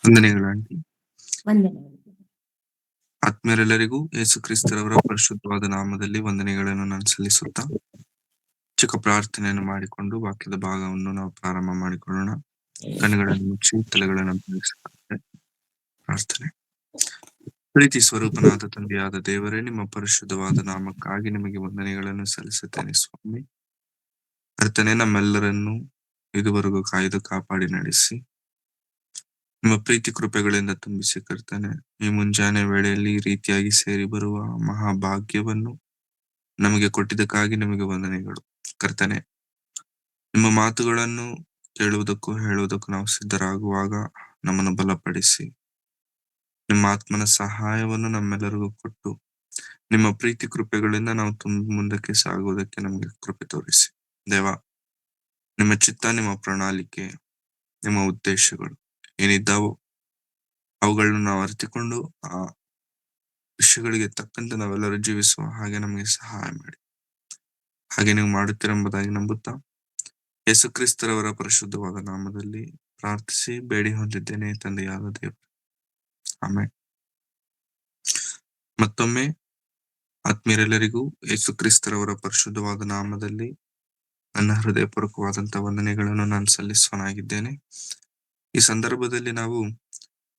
ವಂದನೆಗಳು ಆಂಟಿ. ವಂದನೆಗಳು. ಆತ್ಮೀಯರೆಲ್ಲರಿಗೂ ಯೇಸು ಕ್ರಿಸ್ತರವರ ಪರಿಶುದ್ಧವಾದ ನಾಮದಲ್ಲಿ ವಂದನೆಗಳನ್ನು ನಾನು ಸಲ್ಲಿಸುತ್ತಾ ಚಿಕ್ಕ ಪ್ರಾರ್ಥನೆಯನ್ನು ಮಾಡಿಕೊಂಡು ವಾಕ್ಯದ ಭಾಗವನ್ನು ನಾವು ಪ್ರಾರಂಭ ಮಾಡಿಕೊಳ್ಳೋಣ. ಕಣ್ಣುಗಳನ್ನು ಮುಚ್ಚಿ ತಲೆಗಳನ್ನು ಬಗ್ಗಿಸುತ್ತಾರೆ. ಪ್ರಾರ್ಥನೆ. ಪ್ರೀತಿ ಸ್ವರೂಪನಾದ ತಂದೆಯಾದ ದೇವರೇ, ನಿಮ್ಮ ಪರಿಶುದ್ಧವಾದ ನಾಮಕ್ಕಾಗಿ ನಿಮಗೆ ವಂದನೆಗಳನ್ನು ಸಲ್ಲಿಸುತ್ತೇನೆ ಸ್ವಾಮಿ. ಕರ್ತನೆ, ನಮ್ಮೆಲ್ಲರನ್ನು ಇದುವರೆಗೂ ಕಾಯ್ದು ಕಾಪಾಡಿ ನಡೆಸಿ ನಿಮ್ಮ ಪ್ರೀತಿ ಕೃಪೆಗಳಿಂದ ತುಂಬಿಸಿ ಕರ್ತನೆ, ಈ ಮುಂಜಾನೆ ವೇಳೆಯಲ್ಲಿ ಈ ರೀತಿಯಾಗಿ ಸೇರಿ ಬರುವ ಮಹಾಭಾಗ್ಯವನ್ನು ನಮಗೆ ಕೊಟ್ಟಿದ್ದಕ್ಕಾಗಿ ನಿಮಗೆ ವಂದನೆಗಳು ಕರ್ತನೆ. ನಿಮ್ಮ ಮಾತುಗಳನ್ನು ಕೇಳುವುದಕ್ಕೂ ಹೇಳುವುದಕ್ಕೂ ನಾವು ಸಿದ್ಧರಾಗುವಾಗ ನಮ್ಮನ್ನು ಬಲಪಡಿಸಿ ನಿಮ್ಮ ಆತ್ಮನ ಸಹಾಯವನ್ನು ನಮ್ಮೆಲ್ಲರಿಗೂ ಕೊಟ್ಟು ನಿಮ್ಮ ಪ್ರೀತಿ ಕೃಪೆಗಳಿಂದ ನಾವು ಮುಂದಕ್ಕೆ ಸಾಗುವುದಕ್ಕೆ ನಮಗೆ ಕೃಪೆ ತೋರಿಸಿ ದೇವ. ನಿಮ್ಮ ಚಿತ್ತ, ನಿಮ್ಮ ಪ್ರಣಾಳಿಕೆ, ನಿಮ್ಮ ಉದ್ದೇಶಗಳು ಏನಿದ್ದಾವೋ ಅವುಗಳನ್ನು ನಾವು ಅರಿತುಕೊಂಡು ಆ ವಿಷಯಗಳಿಗೆ ತಕ್ಕಂತೆ ನಾವೆಲ್ಲರೂ ಜೀವಿಸುವ ಹಾಗೆ ನಮಗೆ ಸಹಾಯ ಮಾಡಿ. ಹಾಗೆ ನೀವು ಮಾಡುತ್ತೀರೆಂಬುದಾಗಿ ನಂಬುತ್ತಾ ಯೇಸು ಕ್ರಿಸ್ತರವರ ಪರಿಶುದ್ಧವಾದ ನಾಮದಲ್ಲಿ ಪ್ರಾರ್ಥಿಸಿ ಬೇಡಿ ಹೊಂದಿದ್ದೇನೆ ತಂದೆಯಾದ ದೇವರು, ಆಮೆನ್. ಮತ್ತೊಮ್ಮೆ ಆತ್ಮೀಯರೆಲ್ಲರಿಗೂ ಯೇಸು ಕ್ರಿಸ್ತರವರ ಪರಿಶುದ್ಧವಾದ ನಾಮದಲ್ಲಿ ನನ್ನ ಹೃದಯಪೂರ್ವಕವಾದಂತಹ ವಂದನೆಗಳನ್ನು ನಾನು ಸಲ್ಲಿಸುವನಾಗಿದ್ದೇನೆ. ಈ ಸಂದರ್ಭದಲ್ಲಿ ನಾವು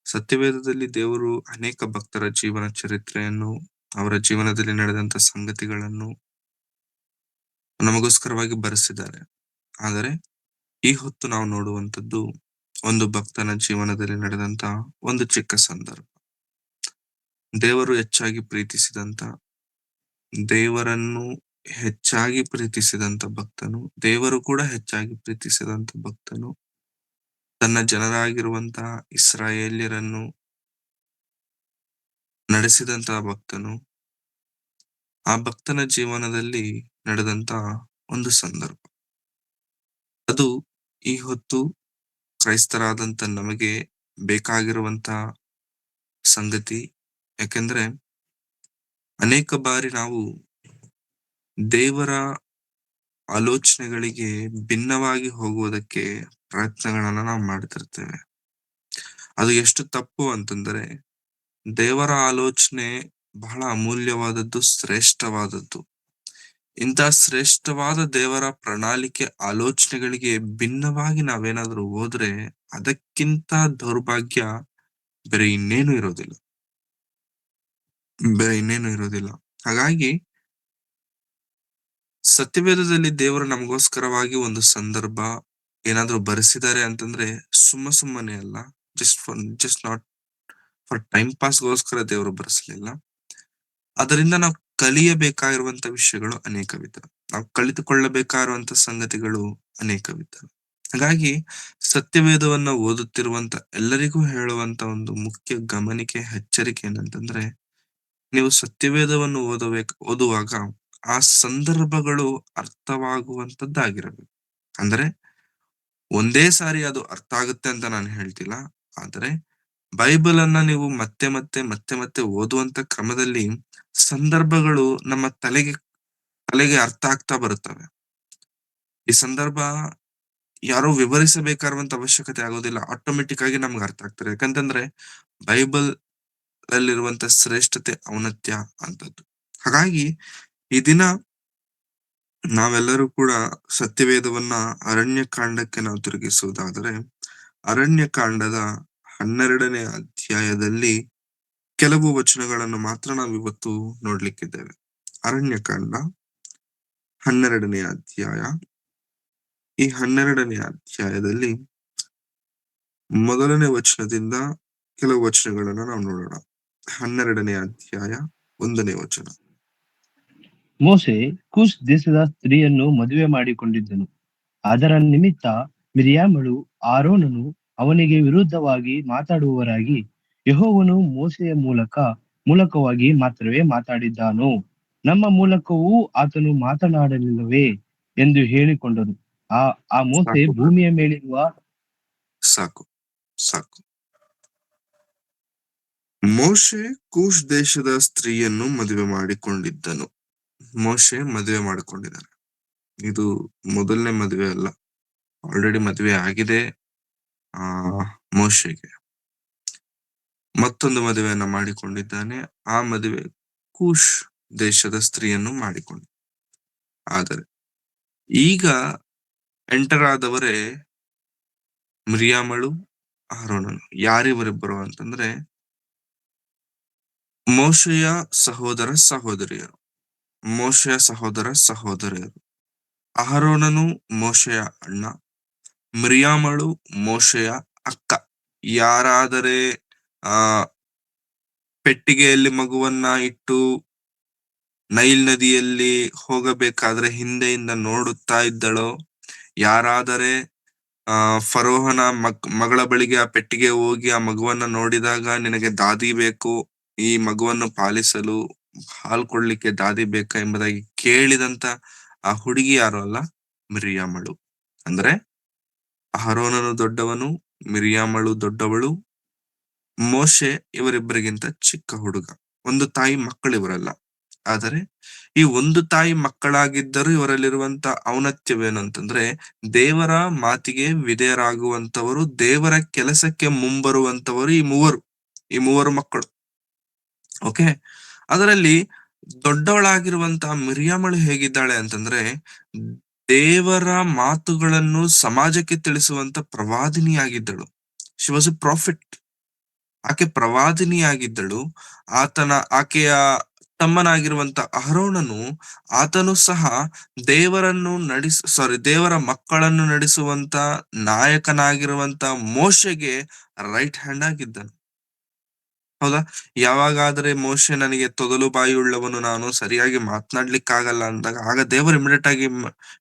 ಸತ್ಯವೇದದಲ್ಲಿ ದೇವರು ಅನೇಕ ಭಕ್ತರ ಜೀವನ ಚರಿತ್ರೆಯನ್ನು, ಅವರ ಜೀವನದಲ್ಲಿ ನಡೆದಂತ ಸಂಗತಿಗಳನ್ನು ನಮಗೋಸ್ಕರವಾಗಿ ಬರೆಸಿದ್ದಾರೆ. ಆದರೆ ಈ ಹೊತ್ತು ನಾವು ನೋಡುವಂಥದ್ದು ಒಂದು ಭಕ್ತನ ಜೀವನದಲ್ಲಿ ನಡೆದಂತ ಒಂದು ಚಿಕ್ಕ ಸಂದರ್ಭ. ದೇವರನ್ನು ಹೆಚ್ಚಾಗಿ ಪ್ರೀತಿಸಿದಂತ ಭಕ್ತನು, ದೇವರು ಕೂಡ ಹೆಚ್ಚಾಗಿ ಪ್ರೀತಿಸಿದಂತ ಭಕ್ತನು, ತನ್ನ ಜನರಾಗಿರುವಂತಹ ಇಸ್ರಾಯೇಲ್ಯರನ್ನು ನಡೆಸಿದಂತಹ ಭಕ್ತನು, ಆ ಭಕ್ತನ ಜೀವನದಲ್ಲಿ ನಡೆದಂತ ಒಂದು ಸಂದರ್ಭ. ಅದು ಈ ಹೊತ್ತು ಕ್ರೈಸ್ತರಾದಂತ ನಮಗೆ ಬೇಕಾಗಿರುವಂತ ಸಂಗತಿ. ಯಾಕೆಂದ್ರೆ ಅನೇಕ ಬಾರಿ ನಾವು ದೇವರ ಆಲೋಚನೆಗಳಿಗೆ ಭಿನ್ನವಾಗಿ ಹೋಗುವುದಕ್ಕೆ ಪ್ರಯತ್ನಗಳನ್ನ ನಾವು ಮಾಡ್ತಿರ್ತೇವೆ. ಅದು ಎಷ್ಟು ತಪ್ಪು ಅಂತಂದ್ರೆ, ದೇವರ ಆಲೋಚನೆ ಬಹಳ ಅಮೂಲ್ಯವಾದದ್ದು, ಶ್ರೇಷ್ಠವಾದದ್ದು. ಇಂಥ ಶ್ರೇಷ್ಠವಾದ ದೇವರ ಪ್ರಣಾಳಿಕೆ ಆಲೋಚನೆಗಳಿಗೆ ಭಿನ್ನವಾಗಿ ನಾವೇನಾದ್ರೂ ಹೋದ್ರೆ ಅದಕ್ಕಿಂತ ದೌರ್ಭಾಗ್ಯ ಬೇರೆ ಇನ್ನೇನು ಇರೋದಿಲ್ಲ. ಹಾಗಾಗಿ ಸತ್ಯವೇದದಲ್ಲಿ ದೇವರು ನಮಗೋಸ್ಕರವಾಗಿ ಒಂದು ಸಂದರ್ಭ ಏನಾದ್ರೂ ಬರೆಸಿದ್ದಾರೆ ಅಂತಂದ್ರೆ ಸುಮ್ಮನೆ ಅಲ್ಲ, ಜಸ್ಟ್ ನಾಟ್ ಫಾರ್ ಟೈಮ್ ಪಾಸ್ಗೋಸ್ಕರ ದೇವರು ಬರೆಸಲಿಲ್ಲ. ಅದರಿಂದ ನಾವು ಕಲಿಯಬೇಕಾಗಿರುವಂತ ವಿಷಯಗಳು ಅನೇಕವಿದ, ನಾವು ಕಲಿತುಕೊಳ್ಳಬೇಕಾಗಿರುವಂತ ಸಂಗತಿಗಳು ಅನೇಕವಿದ. ಹಾಗಾಗಿ ಸತ್ಯವೇದವನ್ನ ಓದುತ್ತಿರುವಂತ ಎಲ್ಲರಿಗೂ ಹೇಳುವಂತ ಒಂದು ಮುಖ್ಯ ಗಮನಿಕೆ, ಎಚ್ಚರಿಕೆ ಏನಂತಂದ್ರೆ, ನೀವು ಸತ್ಯವೇದವನ್ನು ಓದುವಾಗ ಆ ಸಂದರ್ಭಗಳು ಅರ್ಥವಾಗುವಂತದ್ದಾಗಿರಬೇಕು. ಅಂದ್ರೆ ಒಂದೇ ಸಾರಿ ಅದು ಅರ್ಥ ಆಗುತ್ತೆ ಅಂತ ನಾನು ಹೇಳ್ತಿಲ್ಲ, ಆದರೆ ಬೈಬಲ್ ಅನ್ನ ನೀವು ಮತ್ತೆ ಮತ್ತೆ ಮತ್ತೆ ಮತ್ತೆ ಓದುವಂತ ಕ್ರಮದಲ್ಲಿ ಸಂದರ್ಭಗಳು ನಮ್ಮ ತಲೆಗೆ ಅರ್ಥ ಆಗ್ತಾ ಬರುತ್ತವೆ. ಈ ಸಂದರ್ಭ ಯಾರೋ ವಿವರಿಸಬೇಕಾಗಿರುವಂತ ಅವಶ್ಯಕತೆ ಆಗೋದಿಲ್ಲ, ಆಟೋಮೆಟಿಕ್ ಆಗಿ ನಮ್ಗೆ ಅರ್ಥ ಆಗ್ತಾರೆ. ಯಾಕಂತಂದ್ರೆ ಬೈಬಲ್ ಅಲ್ಲಿರುವಂತ ಶ್ರೇಷ್ಠತೆ, ಔನ್ನತ್ಯ ಅಂತದ್ದು. ಹಾಗಾಗಿ ಈ ದಿನ ನಾವೆಲ್ಲರೂ ಕೂಡ ಸತ್ಯವೇದವನ್ನ ಅರಣ್ಯಕಾಂಡಕ್ಕೆ ನಾವು ತಿರುಗಿಸುವುದಾದರೆ, ಅರಣ್ಯಕಾಂಡದ 12ನೇ ಅಧ್ಯಾಯದಲ್ಲಿ ಕೆಲವು ವಚನಗಳನ್ನು ಮಾತ್ರ ನಾವು ಇವತ್ತು ನೋಡ್ಲಿಕ್ಕಿದ್ದೇವೆ. ಅರಣ್ಯಕಾಂಡ 12ನೇ ಅಧ್ಯಾಯ. ಈ 12ನೇ ಅಧ್ಯಾಯದಲ್ಲಿ ಮೊದಲನೇ ವಚನದಿಂದ ಕೆಲವು ವಚನಗಳನ್ನು ನಾವು ನೋಡೋಣ. 12ನೇ ಅಧ್ಯಾಯ 1ನೇ ವಚನ. ಮೋಶೆ ಕೂಶ್ ದೇಶದ ಸ್ತ್ರೀಯನ್ನು ಮದುವೆ ಮಾಡಿಕೊಂಡಿದ್ದನು. ಅದರ ನಿಮಿತ್ತ ಮಿರ್ಯಾಮಳು ಆರೋನನು ಅವನಿಗೆ ವಿರುದ್ಧವಾಗಿ ಮಾತಾಡುವವರಾಗಿ, ಯೆಹೋವನು ಮೋಶೆಯ ಮೂಲಕವಾಗಿ ಮಾತ್ರವೇ ಮಾತಾಡಿದ್ದಾನೋ, ನಮ್ಮ ಮೂಲಕವೂ ಆತನು ಮಾತನಾಡಲಿಲ್ಲವೇ ಎಂದು ಹೇಳಿಕೊಂಡರು. ಆ ಮೋಶೆ ಭೂಮಿಯ ಮೇಲಿರುವ ಸಾಕು. ಮೋಶೆ ಕೂಶ್ ದೇಶದ ಸ್ತ್ರೀಯನ್ನು ಮದುವೆ ಮಾಡಿಕೊಂಡಿದ್ದನು. ಮೋಶೆ ಮದುವೆ ಮಾಡಿಕೊಂಡಿದ್ದಾನೆ. ಇದು ಮೊದಲನೇ ಮದುವೆ ಅಲ್ಲ, ಆಲ್ರೆಡಿ ಮದುವೆ ಆಗಿದೆ ಮೋಶೆಗೆ. ಮತ್ತೊಂದು ಮದುವೆಯನ್ನ ಮಾಡಿಕೊಂಡಿದ್ದಾನೆ. ಆ ಮದುವೆ ಕೂಶ್ ದೇಶದ ಸ್ತ್ರೀಯನ್ನು ಮಾಡಿಕೊಂಡ. ಆದರೆ ಈಗ ಎಂಟರ್ ಆದವರೇ ಮಿರಿಯಾಮಳು, ಆರೋನನು. ಯಾರಿವರಿಬ್ಬರು ಅಂತಂದ್ರೆ ಮೋಶೆಯ ಸಹೋದರ ಸಹೋದರಿಯರು. ಮೋಶೆಯ ಸಹೋದರ ಸಹೋದರಿಯರು. ಅಹರೋನನು ಮೋಶೆಯ ಅಣ್ಣ, ಮಿರಿಯಾಮಳು ಮೋಶೆಯ ಅಕ್ಕ. ಯಾರಾದರೆ ಆ ಪೆಟ್ಟಿಗೆಯಲ್ಲಿ ಮಗುವನ್ನ ಇಟ್ಟು ನೈಲ್ ನದಿಯಲ್ಲಿ ಹೋಗಬೇಕಾದ್ರೆ ಹಿಂದೆಯಿಂದ ನೋಡುತ್ತಾ ಇದ್ದಳೋ, ಯಾರಾದರೆ ಫರೋಹನ ಮಗಳ ಬಳಿಗೆ ಆ ಪೆಟ್ಟಿಗೆ ಹೋಗಿ ಆ ಮಗುವನ್ನ ನೋಡಿದಾಗ ನಿನಗೆ ದಾದಿ ಬೇಕು, ಈ ಮಗುವನ್ನು ಪಾಲಿಸಲು ಹಾಲು ಕೊಡ್ಲಿಕ್ಕೆ ದಾದಿ ಬೇಕಾ ಎಂಬುದಾಗಿ ಕೇಳಿದಂತ ಆ ಹುಡುಗಿ ಯಾರು ಅಲ್ಲ, ಮಿರಿಯಾಮಳು. ಅಂದ್ರೆ ಅಹರೋನನು ದೊಡ್ಡವನು, ಮಿರಿಯಾಮಳು ದೊಡ್ಡವಳು, ಮೋಶೆ ಇವರಿಬ್ಬರಿಗಿಂತ ಚಿಕ್ಕ ಹುಡುಗ. ಒಂದು ತಾಯಿ ಮಕ್ಕಳಿವರಲ್ಲ. ಆದರೆ ಈ ಒಂದು ತಾಯಿ ಮಕ್ಕಳಾಗಿದ್ದರೂ ಇವರಲ್ಲಿರುವಂತ ಔನ್ನತ್ಯವೇನಂತಂದ್ರೆ ದೇವರ ಮಾತಿಗೆ ವಿಧೇಯರಾಗುವಂತವರು, ದೇವರ ಕೆಲಸಕ್ಕೆ ಮುಂಬರುವಂತವರು ಈ ಮೂವರು ಮಕ್ಕಳು. ಓಕೆ, ಅದರಲ್ಲಿ ದೊಡ್ಡವಳಾಗಿರುವಂತ ಮಿರಿಯಾಮಳು ಹೇಗಿದ್ದಾಳೆ ಅಂತಂದ್ರೆ ದೇವರ ಮಾತುಗಳನ್ನು ಸಮಾಜಕ್ಕೆ ತಿಳಿಸುವಂತ ಪ್ರವಾದಿನಿಯಾಗಿದ್ದಳು. She was a prophet. ಆಕೆ ಪ್ರವಾದಿನಿಯಾಗಿದ್ದಳು. ಆಕೆಯ ತಮ್ಮನಾಗಿರುವಂತ ಅಹರೋನನು, ಆತನು ಸಹ ದೇವರ ಮಕ್ಕಳನ್ನು ನಡೆಸುವಂತ ನಾಯಕನಾಗಿರುವಂತ ಮೋಶೆಗೆ ರೈಟ್ ಹ್ಯಾಂಡ್ ಆಗಿದ್ದನು. ಹೌದಾ? ಯಾವಾಗಾದ್ರೆ ಮೋಶೆ ನನಗೆ ತೊದಲು ಬಾಯಿ ಉಳ್ಳವನು, ನಾನು ಸರಿಯಾಗಿ ಮಾತನಾಡ್ಲಿಕ್ಕಾಗಲ್ಲ ಅಂದಾಗ ಆಗ ದೇವರು ಇಮಿಡಿಯೇಟ್ ಆಗಿ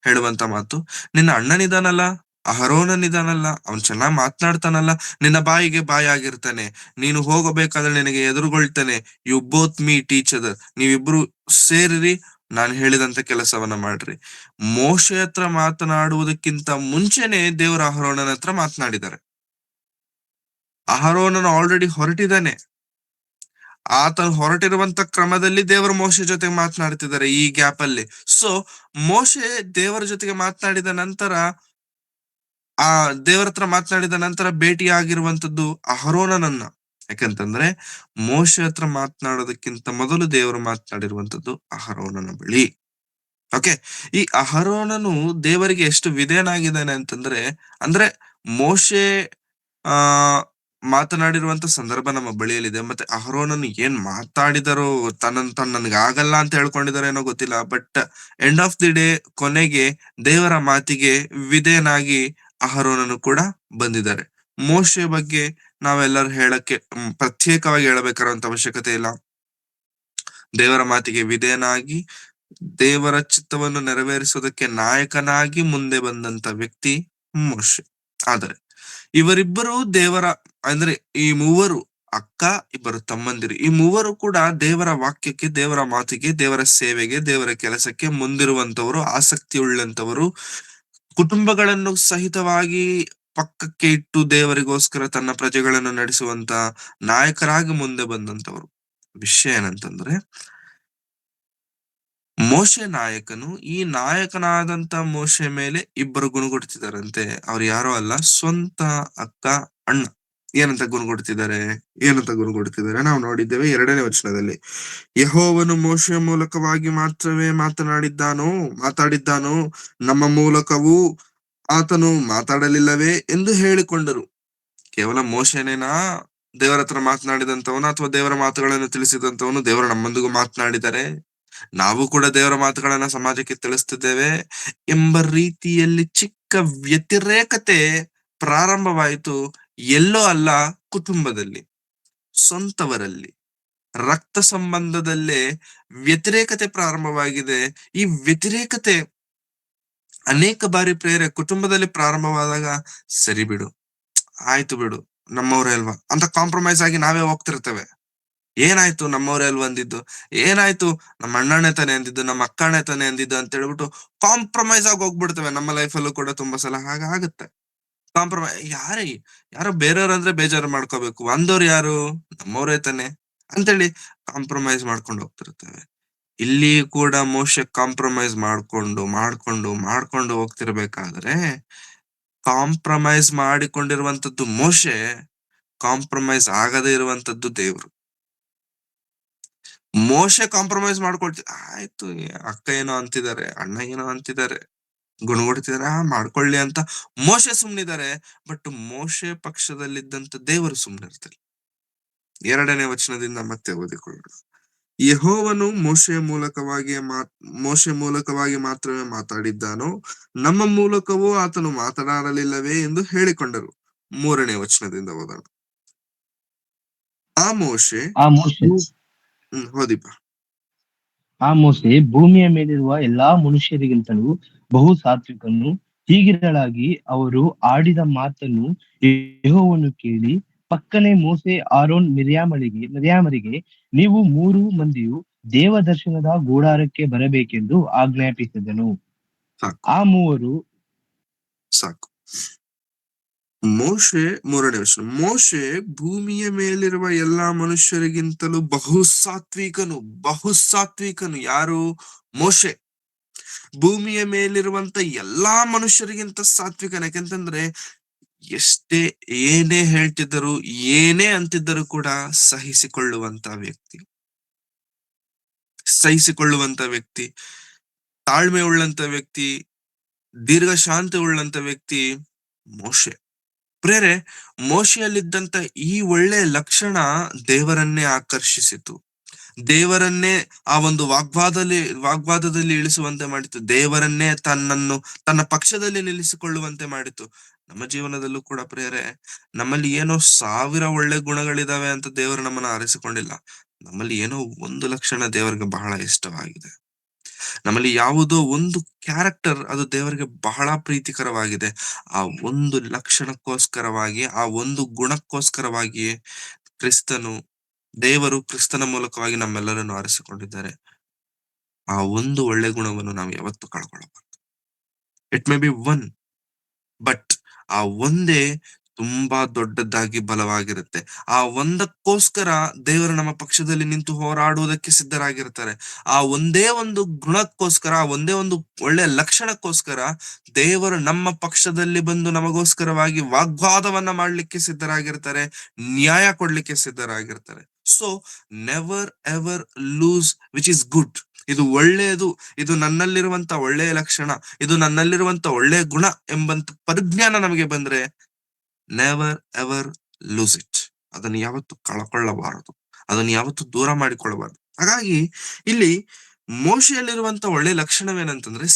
ಹೇಳುವಂತ ಮಾತು, ನಿನ್ನ ಅಣ್ಣನಿದಾನಲ್ಲ, ಅಹರೋನನಿದಾನಲ್ಲ, ಅವನ್ ಚೆನ್ನಾಗ್ ಮಾತನಾಡ್ತಾನಲ್ಲ, ನಿನ್ನ ಬಾಯಿಗೆ ಬಾಯಿ ಆಗಿರ್ತಾನೆ, ನೀನು ಹೋಗಬೇಕಾದ್ರೆ ನಿನಗೆ ಎದುರುಗೊಳ್ತಾನೆ. You both meet each other. ನೀವಿಬ್ರು ಸೇರಿರಿ, ನಾನು ಹೇಳಿದಂತ ಕೆಲಸವನ್ನ ಮಾಡ್ರಿ. ಮೋಶೆ ಹತ್ರ ಮಾತನಾಡುವುದಕ್ಕಿಂತ ಮುಂಚೆನೆ ದೇವರ ಅಹರೋನನ ಹತ್ರ ಮಾತನಾಡಿದ್ದಾರೆ. ಅಹರೋನನು ಆಲ್ರೆಡಿ ಹೊರಟಿದ್ದಾನೆ. ಆತ ಹೊರಟಿರುವಂತ ಕ್ರಮದಲ್ಲಿ ದೇವರು ಮೋಶೆ ಜೊತೆಗೆ ಮಾತನಾಡ್ತಿದ್ದಾರೆ ಈ ಗ್ಯಾಪ್ ಅಲ್ಲಿ. ಸೊ ಮೋಶೆ ದೇವರ ಜೊತೆಗೆ ಮಾತನಾಡಿದ ನಂತರ, ಆ ದೇವರ ಹತ್ರ ಮಾತನಾಡಿದ ನಂತರ ಭೇಟಿ ಆಗಿರುವಂತದ್ದು ಅಹರೋನನನ್ನ. ಯಾಕಂತಂದ್ರೆ ಮೋಶೆ ಹತ್ರ ಮಾತನಾಡೋದಕ್ಕಿಂತ ಮೊದಲು ದೇವರು ಮಾತನಾಡಿರುವಂತದ್ದು ಅಹರೋನನ ಬಳಿ. ಓಕೆ, ಈ ಅಹರೋನನು ದೇವರಿಗೆ ಎಷ್ಟು ವಿಧೇಯನಾಗಿದ್ದಾನೆ ಅಂದ್ರೆ ಮೋಶೆ ಆ ಮಾತನಾಡಿರುವಂತ ಸಂದರ್ಭ ನಮ್ಮ ಬಳಿಯಲ್ಲಿದೆ. ಮತ್ತೆ ಅಹರೋನನು ಏನ್ ಮಾತಾಡಿದರೋ, ನನ್ಗೆ ಆಗಲ್ಲ ಅಂತ ಹೇಳ್ಕೊಂಡಿದಾರೋ ಏನೋ ಗೊತ್ತಿಲ್ಲ. But end of the day, ಕೊನೆಗೆ ದೇವರ ಮಾತಿಗೆ ವಿಧೇಯನಾಗಿ ಅಹರೋನನು ಕೂಡ ಬಂದಿದ್ದಾರೆ. ಮೋಶೆ ಬಗ್ಗೆ ನಾವೆಲ್ಲರೂ ಹೇಳಕ್ಕೆ ಪ್ರತ್ಯೇಕವಾಗಿ ಹೇಳಬೇಕಾದಂತ ಅವಶ್ಯಕತೆ ಇಲ್ಲ. ದೇವರ ಮಾತಿಗೆ ವಿಧೇಯನಾಗಿ ದೇವರ ಚಿತ್ತವನ್ನು ನೆರವೇರಿಸೋದಕ್ಕೆ ನಾಯಕನಾಗಿ ಮುಂದೆ ಬಂದಂತ ವ್ಯಕ್ತಿ ಮೋಶೆ. ಆದರೆ ಇವರಿಬ್ಬರು ಅಂದ್ರೆ ಈ ಮೂವರು ಅಕ್ಕ, ಇಬ್ಬರು ತಮ್ಮಂದಿರು, ಈ ಮೂವರು ಕೂಡ ದೇವರ ವಾಕ್ಯಕ್ಕೆ, ದೇವರ ಮಾತಿಗೆ, ದೇವರ ಸೇವೆಗೆ, ದೇವರ ಕೆಲಸಕ್ಕೆ ಮುಂದಿರುವಂತವರು, ಆಸಕ್ತಿ ಉಳ್ಳಂತವರು, ಕುಟುಂಬಗಳನ್ನು ಸಹಿತವಾಗಿ ಪಕ್ಕಕ್ಕೆ ಇಟ್ಟು ದೇವರಿಗೋಸ್ಕರ ತನ್ನ ಪ್ರಜೆಗಳನ್ನು ನಡೆಸುವಂತ ನಾಯಕರಾಗಿ ಮುಂದೆ ಬಂದಂತವರು. ವಿಷಯ ಏನಂತಂದ್ರೆ ಮೋಶೆ ನಾಯಕನು, ಈ ನಾಯಕನಾದಂತ ಮೋಶೆ ಮೇಲೆ ಇಬ್ಬರು ಗುಣಗುಡ್ತಿದಾರಂತೆ. ಅವ್ರು ಯಾರೋ ಅಲ್ಲ, ಸ್ವಂತ ಅಕ್ಕ, ಅಣ್ಣ. ಏನಂತ ಗುಣಗುಡ್ತಿದ್ದಾರೆ ನಾವು ನೋಡಿದ್ದೇವೆ 2ನೇ ವಚನದಲ್ಲಿ. ಯೆಹೋವನು ಮೋಶೆಯ ಮೂಲಕವಾಗಿ ಮಾತ್ರವೇ ಮಾತಾಡಿದ್ದಾನೋ, ನಮ್ಮ ಮೂಲಕವೂ ಆತನು ಮಾತಾಡಲಿಲ್ಲವೇ ಎಂದು ಹೇಳಿಕೊಂಡರು. ಕೇವಲ ಮೋಶೆನೇನಾ ದೇವರ ಹತ್ರ ಮಾತನಾಡಿದಂತವನು, ಅಥವಾ ದೇವರ ಮಾತುಗಳನ್ನು ತಿಳಿಸಿದಂತವನು? ದೇವರು ನಮ್ಮೊಂದಿಗೂ ಮಾತನಾಡಿದ್ದಾರೆ, ನಾವು ಕೂಡ ದೇವರ ಮಾತುಗಳನ್ನ ಸಮಾಜಕ್ಕೆ ತಿಳಿಸ್ತಿದ್ದೇವೆ ಎಂಬ ರೀತಿಯಲ್ಲಿ ಚಿಕ್ಕ ವ್ಯತಿರೇಕತೆ ಪ್ರಾರಂಭವಾಯಿತು. ಎಲ್ಲೋ ಅಲ್ಲ, ಕುಟುಂಬದಲ್ಲಿ, ಸ್ವಂತವರಲ್ಲಿ, ರಕ್ತ ಸಂಬಂಧದಲ್ಲೇ ವ್ಯತಿರೇಕತೆ ಪ್ರಾರಂಭವಾಗಿದೆ. ಈ ವ್ಯತಿರೇಕತೆ ಅನೇಕ ಬಾರಿ ಕುಟುಂಬದಲ್ಲಿ ಪ್ರಾರಂಭವಾದಾಗ, ಸರಿ ಬಿಡು, ಆಯ್ತು ಬಿಡು, ನಮ್ಮವ್ರೇ ಅಲ್ವಾ ಅಂತ ಕಾಂಪ್ರಮೈಸ್ ಆಗಿ ನಾವೇ ಹೋಗ್ತಿರ್ತೇವೆ. ಏನಾಯ್ತು, ನಮ್ಮವ್ರೇ ಅಲ್ವಾ ಅಂದಿದ್ದು, ಏನಾಯ್ತು, ನಮ್ಮ ಅಣ್ಣನೇ ತಾನೆ ಅಂದಿದ್ದು, ನಮ್ಮ ಅಕ್ಕನೇ ತಾನೆ ಅಂದಿದ್ದು ಅಂತ ಹೇಳ್ಬಿಟ್ಟು ಕಾಂಪ್ರಮೈಸ್ ಆಗಿ ಹೋಗ್ಬಿಡ್ತೇವೆ. ನಮ್ಮ ಲೈಫಲ್ಲೂ ಕೂಡ ತುಂಬಾ ಸಲ ಹಾಗಾಗುತ್ತೆ. ಯಾರೋ ಬೇರೆಯವ್ರ ಅಂದ್ರೆ ಬೇಜಾರು ಮಾಡ್ಕೋಬೇಕು, ಅಂದವ್ರು ಯಾರು? ನಮ್ಮವ್ರೇ ತಾನೆ ಅಂತೇಳಿ ಕಾಂಪ್ರಮೈಸ್ ಮಾಡ್ಕೊಂಡು ಹೋಗ್ತಿರ್ತೇವೆ. ಇಲ್ಲಿ ಕೂಡ ಮೋಶೆ ಕಾಂಪ್ರಮೈಸ್ ಮಾಡ್ಕೊಂಡು ಹೋಗ್ತಿರ್ಬೇಕಾದ್ರೆ, ಕಾಂಪ್ರಮೈಸ್ ಮಾಡಿಕೊಂಡಿರುವಂತದ್ದು ಮೋಶೆ, ಕಾಂಪ್ರಮೈಸ್ ಆಗದೇ ಇರುವಂತದ್ದು ದೇವರು. ಮೋಶೆ ಕಾಂಪ್ರಮೈಸ್ ಮಾಡ್ಕೊಳ್ತಿ ಆಯ್ತು, ಅಕ್ಕ ಏನೋ ಅಂತಿದ್ದಾರೆ, ಅಣ್ಣ ಏನೋ ಅಂತಿದ್ದಾರೆ, ಗುಣಗುಡ್ತಿದಾರೆ, ಮಾಡ್ಕೊಳ್ಳಿ ಅಂತ ಮೋಶೆ ಸುಮ್ನಿದ್ದಾರೆ. ಬಟ್ ಮೋಶೆ ಪಕ್ಷದಲ್ಲಿದ್ದಂತ ದೇವರು ಸುಮ್ನಿರ್ತಾರೆ. 2ನೇ ವಚನದಿಂದ ಮತ್ತೆ ಓದಿಕೊಳ್ಳೋಣ. ಯೆಹೋವನು ಮೋಶೆ ಮೂಲಕವಾಗಿ ಮಾತ್ರವೇ ಮಾತಾಡಿದ್ದಾನೋ, ನಮ್ಮ ಮೂಲಕವೂ ಆತನು ಮಾತನಾಡಲಿಲ್ಲವೇ ಎಂದು ಹೇಳಿಕೊಂಡರು. 3ನೇ ವಚನದಿಂದ ಓದೋಣ. ಆ ಮೋಶೆ ಓದಿಪ. ಆ ಮೋಶೆ ಭೂಮಿಯ ಮೇಲಿರುವ ಎಲ್ಲಾ ಮನುಷ್ಯರಿಗಿಂತಲೂ ಬಹು ಸಾತ್ವಿಕನು. ಹೀಗಿರಲಾಗಿ ಅವರು ಆಡಿದ ಮಾತನ್ನು ಯೆಹೋವನು ಕೇಳಿ, ಪಕ್ಕನೆ ಮೋಶೆ ಆರೋನ್ ಮಿರ್ಯಾಮರಿಗೆ ನೀವು 3 ಮಂದಿಯು ದೇವದರ್ಶನದ ಗುಡಾರಕ್ಕೆ ಬರಬೇಕೆಂದು ಆಜ್ಞಾಪಿಸಿದನು. ಆ ಮೂವರು ಸಾಕು. ಮೋಶೆ 3ನೇ ವಚನ. ಮೋಶೆ ಭೂಮಿಯ ಮೇಲಿರುವ ಎಲ್ಲಾ ಮನುಷ್ಯರಿಗಿಂತಲೂ ಬಹು ಸಾತ್ವಿಕನು. ಯಾರು? ಮೋಶೆ. ಭೂಮಿಯ ಮೇಲಿರುವಂತ ಎಲ್ಲಾ ಮನುಷ್ಯರಿಗಿಂತ ಸಾತ್ವಿಕನ. ಯಾಕೆಂತಂದ್ರೆ ಏನೇ ಹೇಳ್ತಿದ್ದರು, ಏನೇ ಅಂತಿದ್ದರು ಕೂಡ ಸಹಿಸಿಕೊಳ್ಳುವಂತ ವ್ಯಕ್ತಿ, ತಾಳ್ಮೆ ಉಳ್ಳಂತ ವ್ಯಕ್ತಿ, ದೀರ್ಘ ಶಾಂತಿ ಉಳ್ಳಂತ ವ್ಯಕ್ತಿ ಮೋಶೆ. ಪ್ರೇರೆ, ಮೋಶೆಯಲ್ಲಿದ್ದಂತ ಈ ಒಳ್ಳೆ ಲಕ್ಷಣ ದೇವರನ್ನೇ ಆಕರ್ಷಿಸಿತು. ದೇವರನ್ನೇ ಆ ಒಂದು ವಾಗ್ವಾದದಲ್ಲಿ ಇಳಿಸುವಂತೆ ಮಾಡಿತು. ದೇವರನ್ನೇ ತನ್ನ ಪಕ್ಷದಲ್ಲಿ ನಿಲ್ಲಿಸಿಕೊಳ್ಳುವಂತೆ ಮಾಡಿತು. ನಮ್ಮ ಜೀವನದಲ್ಲೂ ಕೂಡ ಪ್ರೇರೆ, ನಮ್ಮಲ್ಲಿ ಏನೋ 1000 ಒಳ್ಳೆ ಗುಣಗಳಿದಾವೆ ಅಂತ ದೇವರು ನಮ್ಮನ್ನ ಆರಿಸಿಕೊಂಡಿಲ್ಲ. ನಮ್ಮಲ್ಲಿ ಏನೋ ಒಂದು ಲಕ್ಷಣ ದೇವರಿಗೆ ಬಹಳ ಇಷ್ಟವಾಗಿದೆ. ನಮ್ಮಲ್ಲಿ ಯಾವುದೋ ಒಂದು ಕ್ಯಾರೆಕ್ಟರ್ ಅದು ದೇವರಿಗೆ ಬಹಳ ಪ್ರೀತಿಕರವಾಗಿದೆ. ಆ ಒಂದು ಲಕ್ಷಣಕ್ಕೋಸ್ಕರವಾಗಿ, ಆ ಒಂದು ಗುಣಕ್ಕೋಸ್ಕರವಾಗಿಯೇ ದೇವರು ಕ್ರಿಸ್ತನ ಮೂಲಕವಾಗಿ ನಮ್ಮೆಲ್ಲರನ್ನು ಆರಿಸಿಕೊಂಡಿದ್ದಾರೆ. ಆ ಒಂದು ಒಳ್ಳೆ ಗುಣವನ್ನು ನಾವು ಯಾವತ್ತೂ ಕಳ್ಕೊಳ್ಳಬಾರದು. It may be one, but ಆ ಒಂದೇ ತುಂಬಾ ದೊಡ್ಡದಾಗಿ ಬಲವಾಗಿರುತ್ತೆ. ಆ ಒಂದಕ್ಕೋಸ್ಕರ ದೇವರು ನಮ್ಮ ಪಕ್ಷದಲ್ಲಿ ನಿಂತು ಹೋರಾಡುವುದಕ್ಕೆ ಸಿದ್ಧರಾಗಿರ್ತಾರೆ. ಆ ಒಂದೇ ಒಂದು ಗುಣಕ್ಕೋಸ್ಕರ, ಆ ಒಂದೇ ಒಂದು ಒಳ್ಳೆ ಲಕ್ಷಣಕ್ಕೋಸ್ಕರ ದೇವರು ನಮ್ಮ ಪಕ್ಷದಲ್ಲಿ ಬಂದು ನಮಗೋಸ್ಕರವಾಗಿ ವಾಗ್ವಾದವನ್ನ ಮಾಡ್ಲಿಕ್ಕೆ ಸಿದ್ಧರಾಗಿರ್ತಾರೆ, ನ್ಯಾಯ ಕೊಡ್ಲಿಕ್ಕೆ ಸಿದ್ಧರಾಗಿರ್ತಾರೆ. So never ever lose which is good. ಇದು ಒಳ್ಳೆಯದು, ಇದು ನನ್ನಲ್ಲಿರುವಂತ ಒಳ್ಳೆಯ ಲಕ್ಷಣ, ಇದು ನನ್ನಲ್ಲಿರುವಂತ ಒಳ್ಳೆಯ ಗುಣ ಎಂಬಂತ ಪರಿಜ್ಞಾನ ನಮಗೆ ಬಂದ್ರೆ ನೆವರ್ ಎವರ್ ಲೂಸ್ ಇಟ್. ಅದನ್ನು ಯಾವತ್ತು ಕಳ್ಕೊಳ್ಳಬಾರದು, ಅದನ್ನು ಯಾವತ್ತು ದೂರ ಮಾಡಿಕೊಳ್ಳಬಾರದು. ಹಾಗಾಗಿ ಇಲ್ಲಿ ಮೋಶೆಯಲ್ಲಿರುವಂತ ಒಳ್ಳೆ ಲಕ್ಷಣವೇನಂತಂದ್ರೆ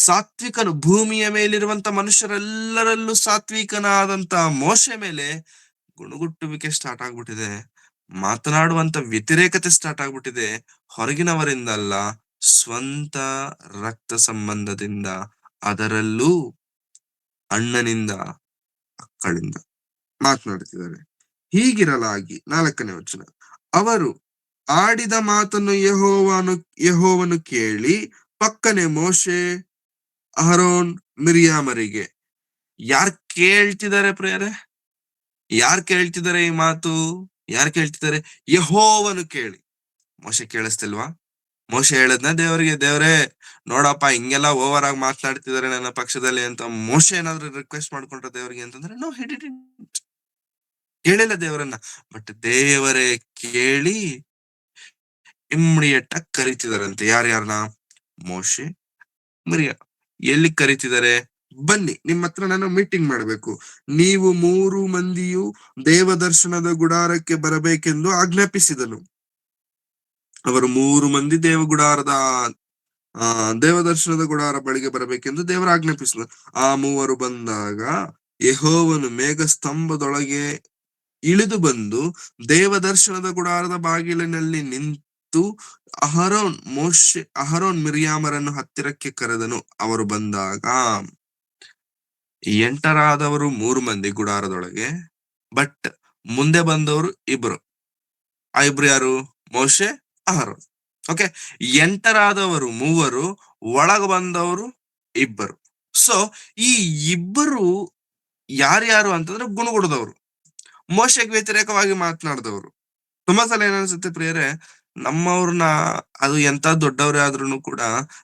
ಸಾತ್ವಿಕನು. ಭೂಮಿಯ ಮೇಲಿರುವಂತ ಮನುಷ್ಯರೆಲ್ಲರಲ್ಲೂ ಸಾತ್ವಿಕನಾದಂತ ಮೋಶೆ ಮೇಲೆ ಗುಣಗುಟ್ಟುವಿಕೆ ಸ್ಟಾರ್ಟ್ ಆಗ್ಬಿಟ್ಟಿದೆ. ಮಾತನಾಡುವಂತ ವ್ಯತಿರೇಕತೆ ಸ್ಟಾರ್ಟ್ ಆಗ್ಬಿಟ್ಟಿದೆ. ಹೊರಗಿನವರಿಂದ ಅಲ್ಲ, ಸ್ವಂತ ರಕ್ತ ಸಂಬಂಧದಿಂದ, ಅದರಲ್ಲೂ ಅಣ್ಣನಿಂದ, ಅಕ್ಕಳಿಂದ ಮಾತನಾಡ್ತಿದ್ದಾರೆ. ಹೀಗಿರಲಾಗಿ 4ನೇ ವಚನ. ಅವರು ಆಡಿದ ಮಾತನ್ನು ಯೆಹೋವನು ಕೇಳಿ, ಪಕ್ಕನೆ ಮೋಶೆ, ಅಹರೋನ್, ಮಿರ್ಯಾಮರಿಗೆ. ಯಾರ್ ಕೇಳ್ತಿದ್ದಾರೆ ಪ್ರೇರೆ? ಯಾರ್ ಕೇಳ್ತಿದ್ದಾರೆ ಈ ಮಾತು? ಯಾರ್ ಕೇಳ್ತಿದ್ದಾರೆ? ಯೆಹೋವನು ಕೇಳಿ. ಮೋಶೆ ಕೇಳಿಸ್ತಿಲ್ವಾ? ಮೋಶೆ ಹೇಳದ್ನ ದೇವರಿಗೆ, ದೇವ್ರೇ ನೋಡಪ್ಪ ಹಿಂಗೆಲ್ಲ ಓವರ್ ಆಗಿ ಮಾತನಾಡ್ತಿದ್ದಾರೆ ನನ್ನ ಪಕ್ಷದಲ್ಲಿ ಅಂತ ಮೋಶೆ ಏನಾದ್ರು ರಿಕ್ವೆಸ್ಟ್ ಮಾಡ್ಕೊಂಡ್ರ ದೇವರಿಗೆ ಅಂತಂದ್ರೆ ನೋ, ಹಿ ಡಿಡ್ಂಟ್. ಕೇಳಿಲ್ಲ ದೇವರನ್ನ. ಬಟ್ ದೇವರೇ ಕೇಳಿ ಇಮ್ಮಿಡಿಯೇಟ್ ಆಗಿ ಕರಿತಿದಾರಂತೆ. ಯಾರ್ಯಾರನ್ನ? ಮೋಶೆ, ಮಿರ್ಯ. ಎಲ್ಲಿ ಕರಿತಿದ್ದಾರೆ? ಬನ್ನಿ, ನಿಮ್ಮ ಹತ್ರ ನಾನು ಮೀಟಿಂಗ್ ಮಾಡ್ಬೇಕು. ನೀವು 3 ಮಂದಿಯು ದೇವದರ್ಶನದ ಗುಡಾರಕ್ಕೆ ಬರಬೇಕೆಂದು ಆಜ್ಞಾಪಿಸಿದನು. ಅವರು 3 ಮಂದಿ ದೇವದರ್ಶನದ ಗುಡಾರ ಬಳಿಗೆ ಬರಬೇಕೆಂದು ದೇವರ ಆಜ್ಞಾಪಿಸಿದರು. ಆ 3 ಬಂದಾಗ ಯೆಹೋವನು ಮೇಘ ಸ್ತಂಭದೊಳಗೆ ಇಳಿದು ಬಂದು ದೇವದರ್ಶನದ ಗುಡಾರದ ಬಾಗಿಲಿನಲ್ಲಿ ನಿಂತು ಅಹರೋನ್ ಮಿರ್ಯಾಮರನ್ನು ಹತ್ತಿರಕ್ಕೆ ಕರೆದನು. ಅವರು ಬಂದಾಗ ಎಂಟರಾದವರು 3 ಮಂದಿ ಗುಡಾರದೊಳಗೆ, ಬಟ್ ಮುಂದೆ ಬಂದವರು 2. ಆ 2 ಯಾರು? ಮೋಶೆ, ಅಹರೋನ್. ಓಕೆ, ಎಂಟರಾದವರು 3, ಒಳಗ ಬಂದವರು 2. ಸೊ ಈ 2 ಯಾರ್ಯಾರು ಅಂತಂದ್ರೆ ಗುಣಗುಡದವರು, ಮೋಶೆಗೆ ವ್ಯತಿರೇಕವಾಗಿ ಮಾತನಾಡಿದವರು. ತುಂಬಾ ಸಲ ಏನನ್ಸುತ್ತೆ ಪ್ರಿಯರೇ, ನಮ್ಮವ್ರನ್ನ, ಅದು ಎಂತ ದೊಡ್ಡವ್ರೇ ಆದ್ರೂ ಕೂಡ,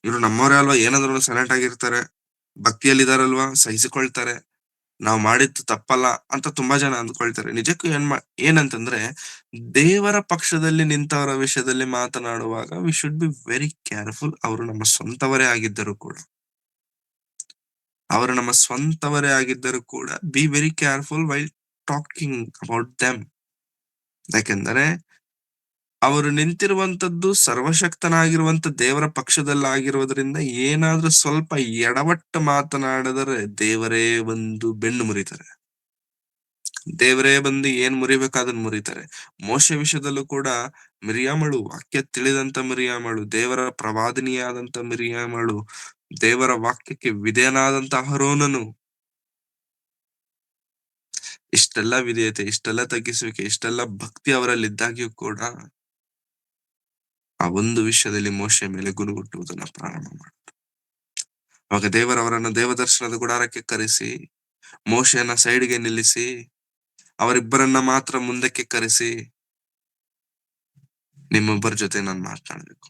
ಇವ್ರು ನಮ್ಮವ್ರೇ ಅಲ್ವಾ, ಏನಾದ್ರು ಸೈಲೆಂಟ್ ಆಗಿರ್ತಾರೆ, ಭಕ್ತಿಯಲ್ಲಿದಾರಲ್ವಾ, ಸಹಿಸಿಕೊಳ್ತಾರೆ. ನಾವು ಮಾಡಿದ್ದು ತಪ್ಪಲ್ಲ ಅಂತ ತುಂಬಾ ಜನ ಅಂದ್ಕೊಳ್ತಾರೆ. ನಿಜಕ್ಕೂ ಏನಂತಂದ್ರೆ ದೇವರ ಪಕ್ಷದಲ್ಲಿ ನಿಂತವರ ವಿಷಯದಲ್ಲಿ ಮಾತನಾಡುವಾಗ we should be very careful. ಅವರು ನಮ್ಮ ಸ್ವಂತವರೇ ಆಗಿದ್ದರೂ ಕೂಡ. ಅವರು ನಮ್ಮ ಸ್ವಂತವರೇ ಆಗಿದ್ದರೂ ಕೂಡ be very careful while talking about them. ಯಾಕೆಂದರೆ ಅವರು ನಿಂತಿರುವಂತದ್ದು ಸರ್ವಶಕ್ತನಾಗಿರುವಂತ ದೇವರ ಪಕ್ಷದಲ್ಲಾಗಿರೋದ್ರಿಂದ ಏನಾದ್ರೂ ಸ್ವಲ್ಪ ಎಡವಟ್ಟು ಮಾತನಾಡಿದರೆ ದೇವರೇ ಬಂದು ಬೆನ್ನು ಮುರಿತಾರೆ. ದೇವರೇ ಬಂದು ಏನ್ ಮುರಿಬೇಕಾದನ್ ಮುರಿತಾರೆ. ಮೋಶೆ ವಿಷಯದಲ್ಲೂ ಕೂಡ ಮಿರ್ಯಾಮಳು, ವಾಕ್ಯ ತಿಳಿದಂತ ಮಿರ್ಯಾಮಳು, ದೇವರ ಪ್ರವಾದಿನಿಯಾದಂತ ಮಿರ್ಯಾಮಳು, ದೇವರ ವಾಕ್ಯಕ್ಕೆ ವಿಧೇಯನಾದಂತ ಅಹರೋನನು, ಇಷ್ಟೆಲ್ಲ ವಿಧೇಯತೆ, ಇಷ್ಟೆಲ್ಲ ತಗ್ಗಿಸುವಿಕೆ, ಇಷ್ಟೆಲ್ಲ ಭಕ್ತಿ ಅವರಲ್ಲಿದ್ದಾಗ್ಯೂ ಕೂಡ ಆ ಒಂದು ವಿಷಯದಲ್ಲಿ ಮೋಶೆ ಮೇಲೆ ಗುಣಗುಟ್ಟುವುದನ್ನ ಪ್ರಾರಂಭ ಮಾಡಿದ್ರು. ಅವಾಗ ದೇವರವರನ್ನು ದೇವದರ್ಶನದ ಗುಡಾರಕ್ಕೆ ಕರೆಸಿ, ಮೋಶೆಯನ್ನ ಸೈಡ್ಗೆ ನಿಲ್ಲಿಸಿ, ಅವರಿಬ್ಬರನ್ನ ಮಾತ್ರ ಮುಂದಕ್ಕೆ ಕರೆಸಿ, ನಿಮ್ಮೊಬ್ಬರ ಜೊತೆ ನಾನು ಮಾತನಾಡ್ಬೇಕು.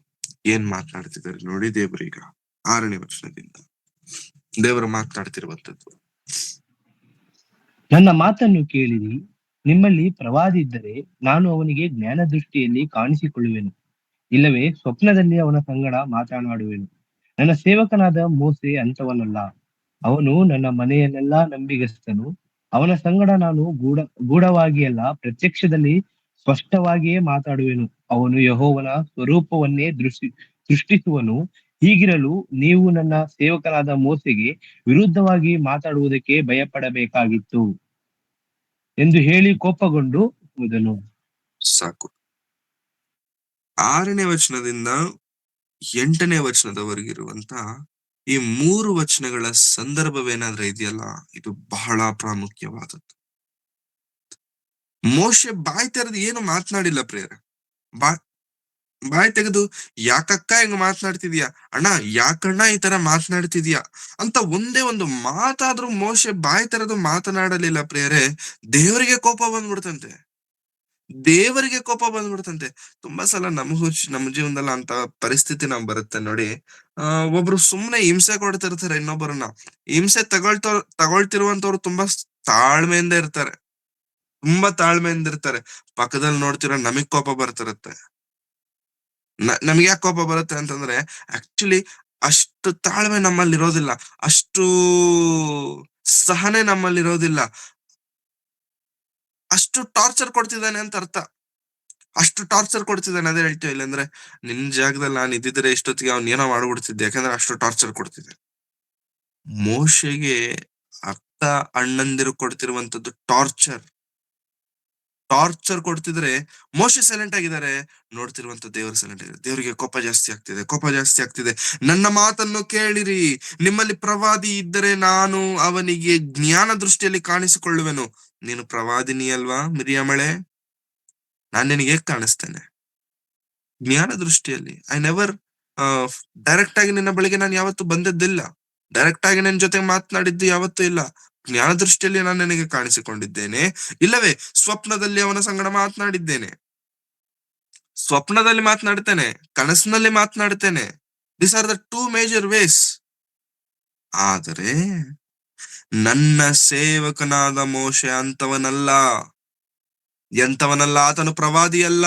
ಏನ್ ಮಾತನಾಡ್ತಿದ್ದಾರೆ ನೋಡಿ ದೇವರೀಗ 6ನೇ ವಚನದಿಂದ ದೇವರು ಮಾತನಾಡ್ತಿರುವಂತದ್ದು. ನನ್ನ ಮಾತನ್ನು ಕೇಳಿರಿ, ನಿಮ್ಮಲ್ಲಿ ಪ್ರವಾದಿ ಇದ್ದರೆ ನಾನು ಅವನಿಗೆ ಜ್ಞಾನ ದೃಷ್ಟಿಯಲ್ಲಿ ಕಾಣಿಸಿಕೊಳ್ಳುವೆನು, ಇಲ್ಲವೇ ಸ್ವಪ್ನದಲ್ಲಿ ಅವನ ಸಂಗಡ ಮಾತನಾಡುವೆನು. ನನ್ನ ಸೇವಕನಾದ ಮೋಸೆ ಅಂತವನಲ್ಲ, ಅವನು ನನ್ನ ಮನೆಯಲ್ಲೆಲ್ಲಾ ನಂಬಿಗಸ್ತನು. ಅವನ ಸಂಗಡ ನಾನು ಗೂಢವಾಗಿ ಅಲ್ಲ, ಪ್ರತ್ಯಕ್ಷದಲ್ಲಿ ಸ್ಪಷ್ಟವಾಗಿಯೇ ಮಾತಾಡುವೆನು. ಅವನು ಯೆಹೋವನ ಸ್ವರೂಪವನ್ನೇ ಸೃಷ್ಟಿಸುವನು. ಹೀಗಿರಲು ನೀವು ನನ್ನ ಸೇವಕನಾದ ಮೋಸೆಗೆ ವಿರುದ್ಧವಾಗಿ ಮಾತಾಡುವುದಕ್ಕೆ ಭಯಪಡಬೇಕಾಗಿತ್ತು ಎಂದು ಹೇಳಿ ಕೋಪಗೊಂಡು ಹೋದನು. ಸಾಕು. 6ನೇ ವಚನದಿಂದ 8ನೇ ವಚನದವರೆಗಿರುವಂತ ಈ 3 ವಚನಗಳ ಸಂದರ್ಭವೇನಾದ್ರೂ ಇದೆಯಲ್ಲ, ಇದು ಬಹಳ ಪ್ರಾಮುಖ್ಯವಾದದ್ದು. ಮೋಶೆ ಬಾಯಿ ತೆರೆದು ಏನು ಮಾತನಾಡಿಲ್ಲ ಪ್ರಿಯರೇ. ಬಾಯಿ ತೆಗೆದು ಯಾಕಕ್ಕ ಹಿಂಗ ಮಾತನಾಡ್ತಿದ್ಯಾ ಅಣ್ಣ, ಯಾಕಣ್ಣ ಈ ತರ ಮಾತನಾಡ್ತಿದ್ಯಾ ಅಂತ ಒಂದೇ ಒಂದು ಮಾತಾದ್ರೂ ಮೋಶೆ ಬಾಯಿ ತೆರೆದು ಮಾತನಾಡಲಿಲ್ಲ ಪ್ರಿಯರೇ. ದೇವರಿಗೆ ಕೋಪ ಬಂದ್ಬಿಡ್ತಂತೆ. ದೇವರಿಗೆ ಕೋಪ ಬಂದ್ಬಿಡ್ತಂತೆ. ತುಂಬಾ ಸಲ ನಮ್ಮ ಜೀವನದಲ್ಲಿ ಅಂತ ಪರಿಸ್ಥಿತಿ ನಾವ್ ಬರುತ್ತೆ ನೋಡಿ. ಒಬ್ರು ಸುಮ್ನೆ ಹಿಂಸೆ ಕೊಡ್ತಿರ್ತಾರೆ ಇನ್ನೊಬ್ಬರನ್ನ. ಹಿಂಸೆ ತಗೊಳ್ತಿರುವಂತವ್ರು ತುಂಬಾ ತಾಳ್ಮೆಯಿಂದ ಇರ್ತಾರೆ. ತುಂಬಾ ತಾಳ್ಮೆಯಿಂದ ಇರ್ತಾರೆ. ಪಕ್ಕದಲ್ಲಿ ನೋಡ್ತಿರೋ ನಮಗ್ ಕೋಪ ಬರ್ತಿರತ್ತೆ. ನಮ್ಗೆ ಯಾಕೆ ಕೋಪ ಬರುತ್ತೆ ಅಂತಂದ್ರೆ ಆಕ್ಚುಲಿ ಅಷ್ಟು ತಾಳ್ಮೆ ನಮ್ಮಲ್ಲಿ ಇರೋದಿಲ್ಲ, ಅಷ್ಟು ಸಹನೆ ನಮ್ಮಲ್ಲಿ ಇರೋದಿಲ್ಲ. ಅಷ್ಟು ಟಾರ್ಚರ್ ಕೊಡ್ತಿದ್ದಾನೆ ಅಂತ ಅರ್ಥ. ಅಷ್ಟು ಟಾರ್ಚರ್ ಕೊಡ್ತಿದ್ದಾನೆ ಅದೇ ಹೇಳ್ತೀವಿ. ಇಲ್ಲಾಂದ್ರೆ ನಿನ್ ಜಾಗದಲ್ಲಿ ನಾನು ಇದ್ದಿದ್ರೆ ಇಷ್ಟೊತ್ತಿಗೆ ಅವ್ನ್ ಏನೋ ಮಾಡ್ಬಿಡ್ತಿದ್ದೆ. ಯಾಕಂದ್ರೆ ಅಷ್ಟು ಟಾರ್ಚರ್ ಕೊಡ್ತಿದ್ದೆ. ಮೋಶೆಗೆ ಅಕ್ಕ ಅಣ್ಣಂದಿರು ಕೊಡ್ತಿರುವಂತದ್ದು ಟಾರ್ಚರ್ ಕೊಡ್ತಿದ್ರೆ ಮೋಶೆ ಸೈಲೆಂಟ್ ಆಗಿದ್ದಾರೆ, ನೋಡ್ತಿರುವಂತ ದೇವರು ಸೈಲೆಂಟ್ ಆಗಿದ್ದಾರೆ. ದೇವರಿಗೆ ಕೋಪ ಜಾಸ್ತಿ ಆಗ್ತಿದೆ. ನನ್ನ ಮಾತನ್ನು ಕೇಳಿರಿ, ನಿಮ್ಮಲ್ಲಿ ಪ್ರವಾದಿ ಇದ್ದರೆ ನಾನು ಅವನಿಗೆ ಜ್ಞಾನ ದೃಷ್ಟಿಯಲ್ಲಿ ಕಾಣಿಸಿಕೊಳ್ಳುವೆನು. ನೀನು ಪ್ರವಾದಿನಿ ಅಲ್ವಾ ಮಿರಿಯಾಮಳೆ, ನಾನ್ ನಿನಗೆ ಹೇಗ್ ಕಾಣಿಸ್ತೇನೆ ಜ್ಞಾನ ದೃಷ್ಟಿಯಲ್ಲಿ? ಐ ನೆವರ್ ಡೈರೆಕ್ಟ್ ಆಗಿ ನಿನ್ನ ಬಳಿಗೆ ನಾನು ಯಾವತ್ತೂ ಬಂದದ್ದಿಲ್ಲ. ಡೈರೆಕ್ಟ್ ಆಗಿ ನಿನ್ ಜೊತೆ ಮಾತನಾಡಿದ್ದು ಯಾವತ್ತೂ ಇಲ್ಲ. ಜ್ಞಾನ ದೃಷ್ಟಿಯಲ್ಲಿ ನಾನು ನಿನಗೆ ಕಾಣಿಸಿಕೊಂಡಿದ್ದೇನೆ, ಇಲ್ಲವೇ ಸ್ವಪ್ನದಲ್ಲಿ ಅವನ ಸಂಗಡ ಮಾತನಾಡಿದ್ದೇನೆ. ಸ್ವಪ್ನದಲ್ಲಿ ಮಾತನಾಡ್ತೇನೆ, ಕನಸಿನಲ್ಲಿ ಮಾತನಾಡ್ತೇನೆ. These are the 2 major ways. ಆದರೆ ನನ್ನ ಸೇವಕನಾದ ಮೋಶೆ ಅಂತವನಲ್ಲ, ಎಂತವನಲ್ಲ. ಆತನು ಪ್ರವಾದಿ ಅಲ್ಲ,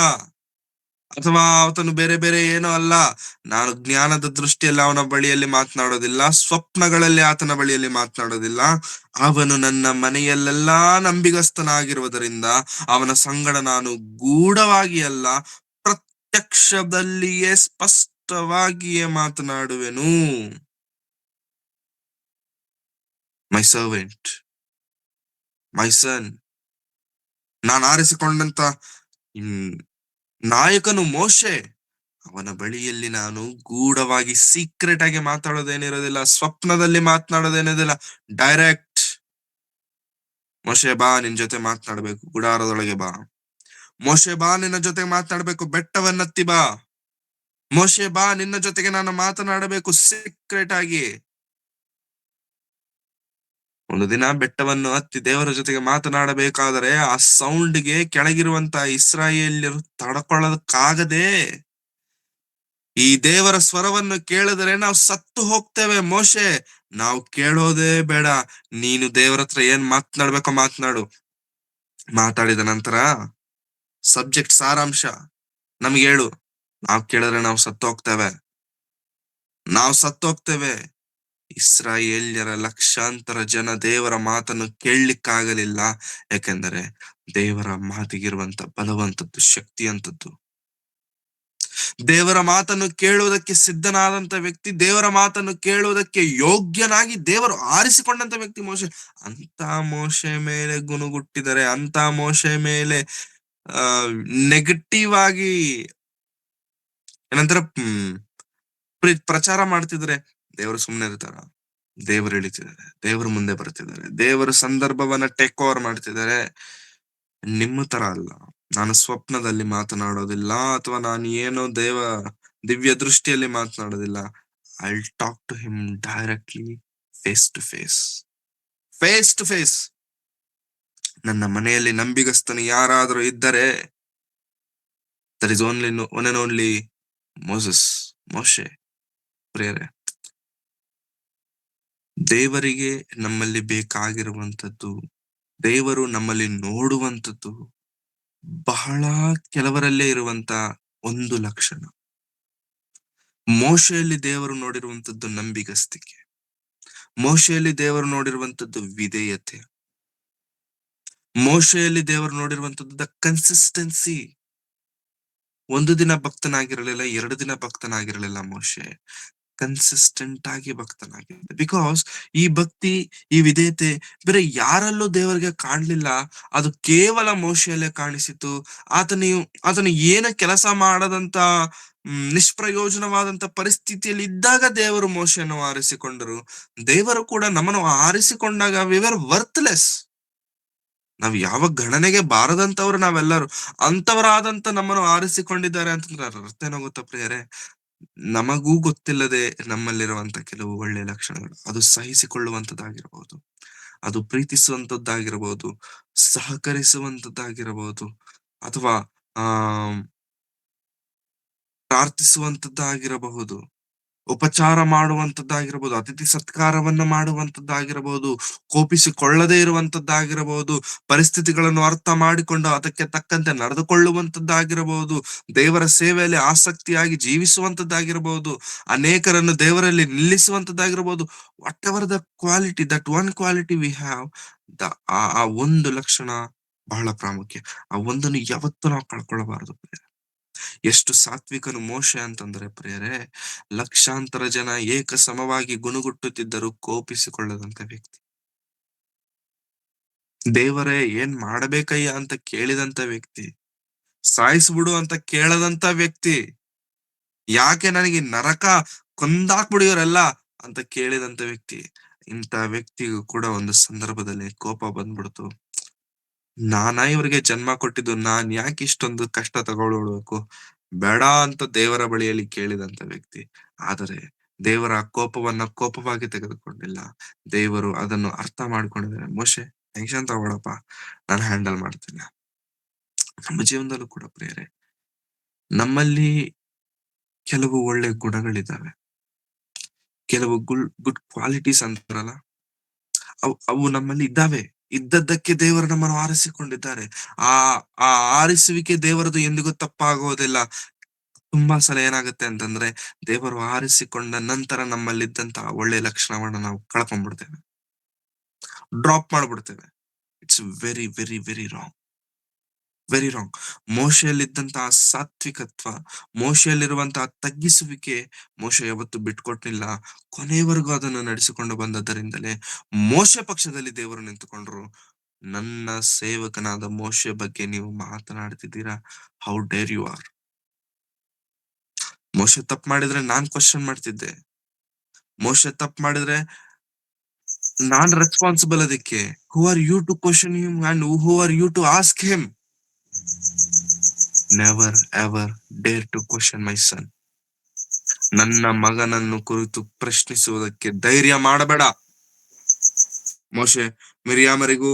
ಅಥವಾ ಆತನು ಬೇರೆ ಬೇರೆ ಏನೋ ಅಲ್ಲ. ನಾನು ಜ್ಞಾನದ ದೃಷ್ಟಿಯಲ್ಲಿ ಅವನ ಬಳಿಯಲ್ಲಿ ಮಾತನಾಡೋದಿಲ್ಲ, ಸ್ವಪ್ನಗಳಲ್ಲಿ ಆತನ ಬಳಿಯಲ್ಲಿ ಮಾತನಾಡೋದಿಲ್ಲ. ಅವನು ನನ್ನ ಮನೆಯಲ್ಲೆಲ್ಲಾ ನಂಬಿಗಸ್ತನಾಗಿರುವುದರಿಂದ ಅವನ ಸಂಗಡ ನಾನು ಗೂಢವಾಗಿ ಅಲ್ಲ, ಪ್ರತ್ಯಕ್ಷದಲ್ಲಿಯೇ ಸ್ಪಷ್ಟವಾಗಿಯೇ ಮಾತನಾಡುವೆನು. ಮೈ ಸರ್ವೆಂಟ್, ಮೈ ಸನ್, ನಾನು ಆರಿಸಿಕೊಂಡಂತ ನಾಯಕನು ಮೋಶೆ, ಅವನ ಬಳಿಯಲ್ಲಿ ನಾನು ಗೂಢವಾಗಿ ಸೀಕ್ರೆಟ್ ಆಗಿ ಮಾತಾಡೋದೇನಿರೋದಿಲ್ಲ, ಸ್ವಪ್ನದಲ್ಲಿ ಮಾತನಾಡೋದೇನಿರೋದಿಲ್ಲ. ಡೈರೆಕ್ಟ್, ಮೋಶೆ ಬಾ, ನಿನ್ ಜೊತೆ ಮಾತನಾಡ್ಬೇಕು, ಗುಡಾರದೊಳಗೆ ಬಾ. ಮೋಶೆ ಬಾ, ನಿನ್ನ ಜೊತೆ ಮಾತನಾಡ್ಬೇಕು, ಬೆಟ್ಟವನ್ನತ್ತಿ ಬಾ. ಮೋಶೆ ಬಾ, ನಿನ್ನ ಜೊತೆಗೆ ನಾನು ಮಾತನಾಡಬೇಕು ಸೀಕ್ರೆಟ್ ಆಗಿ. ಒಂದು ದಿನ ಬೆಟ್ಟವನ್ನು ಹತ್ತಿ ದೇವರ ಜೊತೆಗೆ ಮಾತನಾಡಬೇಕಾದರೆ ಆ ಸೌಂಡ್ಗೆ ಕೆಳಗಿರುವಂತ ಇಸ್ರಾಯೇಲ್ಯರು ತಡ್ಕೊಳ್ಳೋದಕ್ಕಾಗದೆ ಈ ದೇವರ ಸ್ವರವನ್ನು ಕೇಳಿದರೆ ನಾವು ಸತ್ತು ಹೋಗ್ತೇವೆ. ಮೋಶೆ, ನಾವು ಕೇಳೋದೇ ಬೇಡ. ನೀನು ದೇವರ ಹತ್ರ ಏನ್ ಮಾತನಾಡ್ಬೇಕೋ ಮಾತನಾಡು. ಮಾತಾಡಿದ ನಂತರ ಸಬ್ಜೆಕ್ಟ್ ಸಾರಾಂಶ ನಮ್ಗೆ ಹೇಳು. ನಾವ್ ಕೇಳಿದ್ರೆ ನಾವು ಸತ್ತೋಗ್ತೇವೆ. ಇಸ್ರಾಯೇಲ್ಯರ ಲಕ್ಷಾಂತರ ಜನ ದೇವರ ಮಾತನ್ನು ಕೇಳಲಿಕ್ಕಾಗಲಿಲ್ಲ. ಯಾಕೆಂದರೆ ದೇವರ ಮಾತಿಗಿರುವಂತ ಬಲವಂತದ್ದು, ಶಕ್ತಿಯಂತದ್ದು. ದೇವರ ಮಾತನ್ನು ಕೇಳುವುದಕ್ಕೆ ಸಿದ್ಧನಾದಂತ ವ್ಯಕ್ತಿ, ದೇವರ ಮಾತನ್ನು ಕೇಳುವುದಕ್ಕೆ ಯೋಗ್ಯನಾಗಿ ದೇವರು ಆರಿಸಿಕೊಂಡಂತ ವ್ಯಕ್ತಿ ಮೋಶೆ. ಅಂತ ಮೋಶೆ ಮೇಲೆ ಗುನುಗುಟ್ಟಿದರೆ, ಅಂತ ಮೋಶೆ ಮೇಲೆ ಆ ನೆಗೆಟಿವ್ ಆಗಿ ಏನಂತಾರೆ ಪ್ರಚಾರ ಮಾಡ್ತಿದ್ರೆ ದೇವರು ಸುಮ್ನೆ ಇರ್ತಾರ? ದೇವರು ಇಳಿತಿದ್ದಾರೆ, ದೇವರು ಮುಂದೆ ಬರ್ತಿದ್ದಾರೆ, ದೇವರ ಸಂದರ್ಭವನ್ನ ಟೇಕ್ ಓವರ್ ಮಾಡ್ತಿದ್ದಾರೆ. ನಿಮ್ಮ ತರ ಅಲ್ಲ. ನಾನು ಸ್ವಪ್ನದಲ್ಲಿ ಮಾತನಾಡೋದಿಲ್ಲ, ಅಥವಾ ನಾನು ಏನೋ ದಿವ್ಯ ದೃಷ್ಟಿಯಲ್ಲಿ ಮಾತನಾಡೋದಿಲ್ಲ. I talk to him directly, face to face. Face to face. ನನ್ನ ಮನೆಯಲ್ಲಿ ನಂಬಿಗಸ್ತನು ಯಾರಾದರೂ ಇದ್ದರೆ, there is only one and only Moshe. ಪ್ರಿಯರೇ, ದೇವರಿಗೆ ನಮ್ಮಲ್ಲಿ ಬೇಕಾಗಿರುವಂತದ್ದು, ದೇವರು ನಮ್ಮಲ್ಲಿ ನೋಡುವಂತದ್ದು ಬಹಳ ಕೆಲವರಲ್ಲೇ ಇರುವಂತ ಒಂದು ಲಕ್ಷಣ. ಮೋಶೆಯಲ್ಲಿ ದೇವರು ನೋಡಿರುವಂತದ್ದು ನಂಬಿಗಸ್ತಿಕೆ. ಮೋಶೆಯಲ್ಲಿ ದೇವರು ನೋಡಿರುವಂತದ್ದು ವಿಧೇಯತೆ. ಮೋಶೆಯಲ್ಲಿ ದೇವರು ನೋಡಿರುವಂತದ್ದು ದ ಕನ್ಸಿಸ್ಟೆನ್ಸಿ. ಒಂದು ದಿನ ಭಕ್ತನಾಗಿರಲಿಲ್ಲ, 2 ದಿನ ಭಕ್ತನಾಗಿರಲಿಲ್ಲ ಮೋಶೆ. ಕನ್ಸಿಸ್ಟೆಂಟ್ ಆಗಿ ಭಕ್ತನಾಗಿದ್ದ. ಬಿಕಾಸ್ ಈ ಭಕ್ತಿ, ಈ ವಿಧೇಯತೆ ಬೇರೆ ಯಾರಲ್ಲೂ ದೇವರಿಗೆ ಕಾಣ್ಲಿಲ್ಲ. ಅದು ಕೇವಲ ಮೋಶೆಯಲ್ಲೇ ಕಾಣಿಸಿತು. ಆತನು ಏನ ಕೆಲಸ ಮಾಡದಂತ ನಿಷ್ಪ್ರಯೋಜನವಾದಂತ ಪರಿಸ್ಥಿತಿಯಲ್ಲಿ ಇದ್ದಾಗ ದೇವರು ಮೋಶೆಯನ್ನು ಆರಿಸಿಕೊಂಡರು. ದೇವರು ಕೂಡ ನಮ್ಮನ್ನು ಆರಿಸಿಕೊಂಡಾಗ ವಿ ವರ್ ವರ್ತ್ಲೆಸ್. ನಾವ್ ಯಾವ ಗಣನೆಗೆ ಬಾರದಂತವ್ರು ನಾವೆಲ್ಲರೂ. ಅಂತವರಾದಂತ ನಮ್ಮನ್ನು ಆರಿಸಿಕೊಂಡಿದ್ದಾರೆ ಅಂತಂದ್ರೆ ಅರ್ಥ ಏನಾಗುತ್ತಾ ಪ್ರಿಯರೇ? ನಮಗೂ ಗೊತ್ತಿಲ್ಲದೆ ನಮ್ಮಲ್ಲಿರುವಂತ ಕೆಲವು ಒಳ್ಳೆ ಲಕ್ಷಣಗಳು, ಅದು ಸಹಿಸಿಕೊಳ್ಳುವಂತದ್ದಾಗಿರಬಹುದು, ಅದು ಪ್ರೀತಿಸುವಂತದ್ದಾಗಿರಬಹುದು, ಸಹಕರಿಸುವಂತದ್ದಾಗಿರಬಹುದು, ಅಥವಾ ಆ ಪ್ರಾರ್ಥಿಸುವಂತದ್ದಾಗಿರಬಹುದು, ಉಪಚಾರ ಮಾಡುವಂತದ್ದಾಗಿರಬಹುದು, ಅತಿಥಿ ಸತ್ಕಾರವನ್ನ ಮಾಡುವಂತದ್ದಾಗಿರಬಹುದು, ಕೋಪಿಸಿಕೊಳ್ಳದೇ ಇರುವಂತದ್ದಾಗಿರಬಹುದು, ಪರಿಸ್ಥಿತಿಗಳನ್ನು ಅರ್ಥ ಮಾಡಿಕೊಂಡು ಅದಕ್ಕೆ ತಕ್ಕಂತೆ ನಡೆದುಕೊಳ್ಳುವಂತದ್ದಾಗಿರಬಹುದು, ದೇವರ ಸೇವೆಯಲ್ಲಿ ಆಸಕ್ತಿಯಾಗಿ ಜೀವಿಸುವಂತದ್ದಾಗಿರಬಹುದು, ಅನೇಕರನ್ನು ದೇವರಲ್ಲಿ ನಿಲ್ಲಿಸುವಂತದ್ದಾಗಿರಬಹುದು. Whatever the quality, that one quality we have, ಆ ಒಂದು ಲಕ್ಷಣ ಬಹಳ ಪ್ರಾಮುಖ್ಯ. ಆ ಒಂದನ್ನು ಯಾವತ್ತೂ ನಾವು ಕಳ್ಕೊಳ್ಳಬಾರದು. ಎಷ್ಟು ಸಾತ್ವಿಕನು ಮೋಶೆ ಅಂತಂದ್ರೆ ಪ್ರಿಯರೇ, ಲಕ್ಷಾಂತರ ಜನ ಏಕ ಸಮವಾಗಿ ಗುಣಗುಟ್ಟುತ್ತಿದ್ದರೂ ಕೋಪಿಸಿಕೊಳ್ಳದಂತ ವ್ಯಕ್ತಿ. ದೇವರೇ ಏನ್ ಮಾಡಬೇಕಯ್ಯ ಅಂತ ಕೇಳಿದಂತ ವ್ಯಕ್ತಿ. ಸಾಯಿಸ್ಬಿಡು ಅಂತ ಕೇಳದಂತ ವ್ಯಕ್ತಿ. ಯಾಕೆ ನನಗೆ ನರಕ ಕೊಂದಾಕ್ಬಿಡು ಇವರೆಲ್ಲ ಅಂತ ಕೇಳಿದಂತ ವ್ಯಕ್ತಿ. ಇಂಥ ವ್ಯಕ್ತಿಗೂ ಕೂಡ ಒಂದು ಸಂದರ್ಭದಲ್ಲಿ ಕೋಪ ಬಂದ್ಬಿಡ್ತು. ಇವ್ರಿಗೆ ಜನ್ಮ ಕೊಟ್ಟಿದ್ದು, ನಾನ್ ಯಾಕೆ ಇಷ್ಟೊಂದು ಕಷ್ಟ ತಗೊಳ್ಬೇಕು, ಬೇಡ ಅಂತ ದೇವರ ಬಳಿಯಲ್ಲಿ ಕೇಳಿದಂತ ವ್ಯಕ್ತಿ. ಆದರೆ ದೇವರ ಕೋಪವನ್ನ ಕೋಪವಾಗಿ ತೆಗೆದುಕೊಂಡಿಲ್ಲ. ದೇವರು ಅದನ್ನು ಅರ್ಥ ಮಾಡ್ಕೊಂಡಿದ್ದಾರೆ. ಮೋಶೆ, ಟೆನ್ಷನ್ ತಗೊಳಪ್ಪ, ನಾನು ಹ್ಯಾಂಡಲ್ ಮಾಡ್ತೇನೆ. ನಮ್ಮ ಜೀವನದಲ್ಲೂ ಕೂಡ ಪ್ರಿಯರೇ, ನಮ್ಮಲ್ಲಿ ಕೆಲವು ಒಳ್ಳೆ ಗುಣಗಳಿದ್ದಾವೆ, ಕೆಲವು ಗುಡ್ ಕ್ವಾಲಿಟೀಸ್ ಅಂತಾರಲ್ಲ, ಅವು ನಮ್ಮಲ್ಲಿ ಇದ್ದಾವೆ. ಇದ್ದದ್ದಕ್ಕೆ ದೇವರು ನಮ್ಮನ್ನು ಆರಿಸಿಕೊಂಡಿದ್ದಾರೆ. ಆ ಆ ಆರಿಸುವಿಕೆ ದೇವರದು ಎಂದಿಗೂ ತಪ್ಪಾಗೋದಿಲ್ಲ. ತುಂಬಾ ಸಲ ಏನಾಗುತ್ತೆ ಅಂತಂದ್ರೆ, ದೇವರು ಆರಿಸಿಕೊಂಡ ನಂತರ ನಮ್ಮಲ್ಲಿದ್ದಂತಹ ಒಳ್ಳೆ ಲಕ್ಷಣವನ್ನ ನಾವು ಕಳ್ಕೊಂಡ್ಬಿಡ್ತೇವೆ, ಡ್ರಾಪ್ ಮಾಡ್ಬಿಡ್ತೇವೆ. It's very very very wrong, very wrong. ಮೋಶೆಯಲ್ಲಿದ್ದಂತಹ ಸಾತ್ವಿಕತ್ವ, ಮೋಶೆಯಲ್ಲಿರುವಂತಹ ತಗ್ಗಿಸುವಿಕೆ ಮೋಶೆ ಯಾವತ್ತು ಬಿಟ್ಕೊಟ್ಟಿಲ್ಲ. ಕೊನೆಯವರೆಗೂ ಅದನ್ನು ನಡೆಸಿಕೊಂಡು ಬಂದದ್ದರಿಂದಲೇ ಮೋಶೆ ಪಕ್ಷದಲ್ಲಿ ದೇವರು ನಿಂತುಕೊಂಡ್ರು. ನನ್ನ ಸೇವಕನಾದ ಮೋಶೆ ಬಗ್ಗೆ ನೀವು ಮಾತನಾಡ್ತಿದ್ದೀರಾ? How dare you are. Moshe ತಪ್ಪು ಮಾಡಿದ್ರೆ ನಾನ್ ಕ್ವಶನ್ ಮಾಡ್ತಿದ್ದೆ. ಮೋಶೆ ತಪ್ಪು ಮಾಡಿದ್ರೆ ನಾನ್ ರೆಸ್ಪಾನ್ಸಿಬಲ್ ಅದಕ್ಕೆ. Who are you to question him and who are you to ask him? Never ever dare to question my son. ನನ್ನ ಮಗನನ್ನು ಕುರಿತು ಪ್ರಶ್ನಿಸುವುದಕ್ಕೆ ಧೈರ್ಯ ಮಾಡಬೇಡ. ಮೋಶೆ, ಮಿರಿಯಾಮರಿಗೂ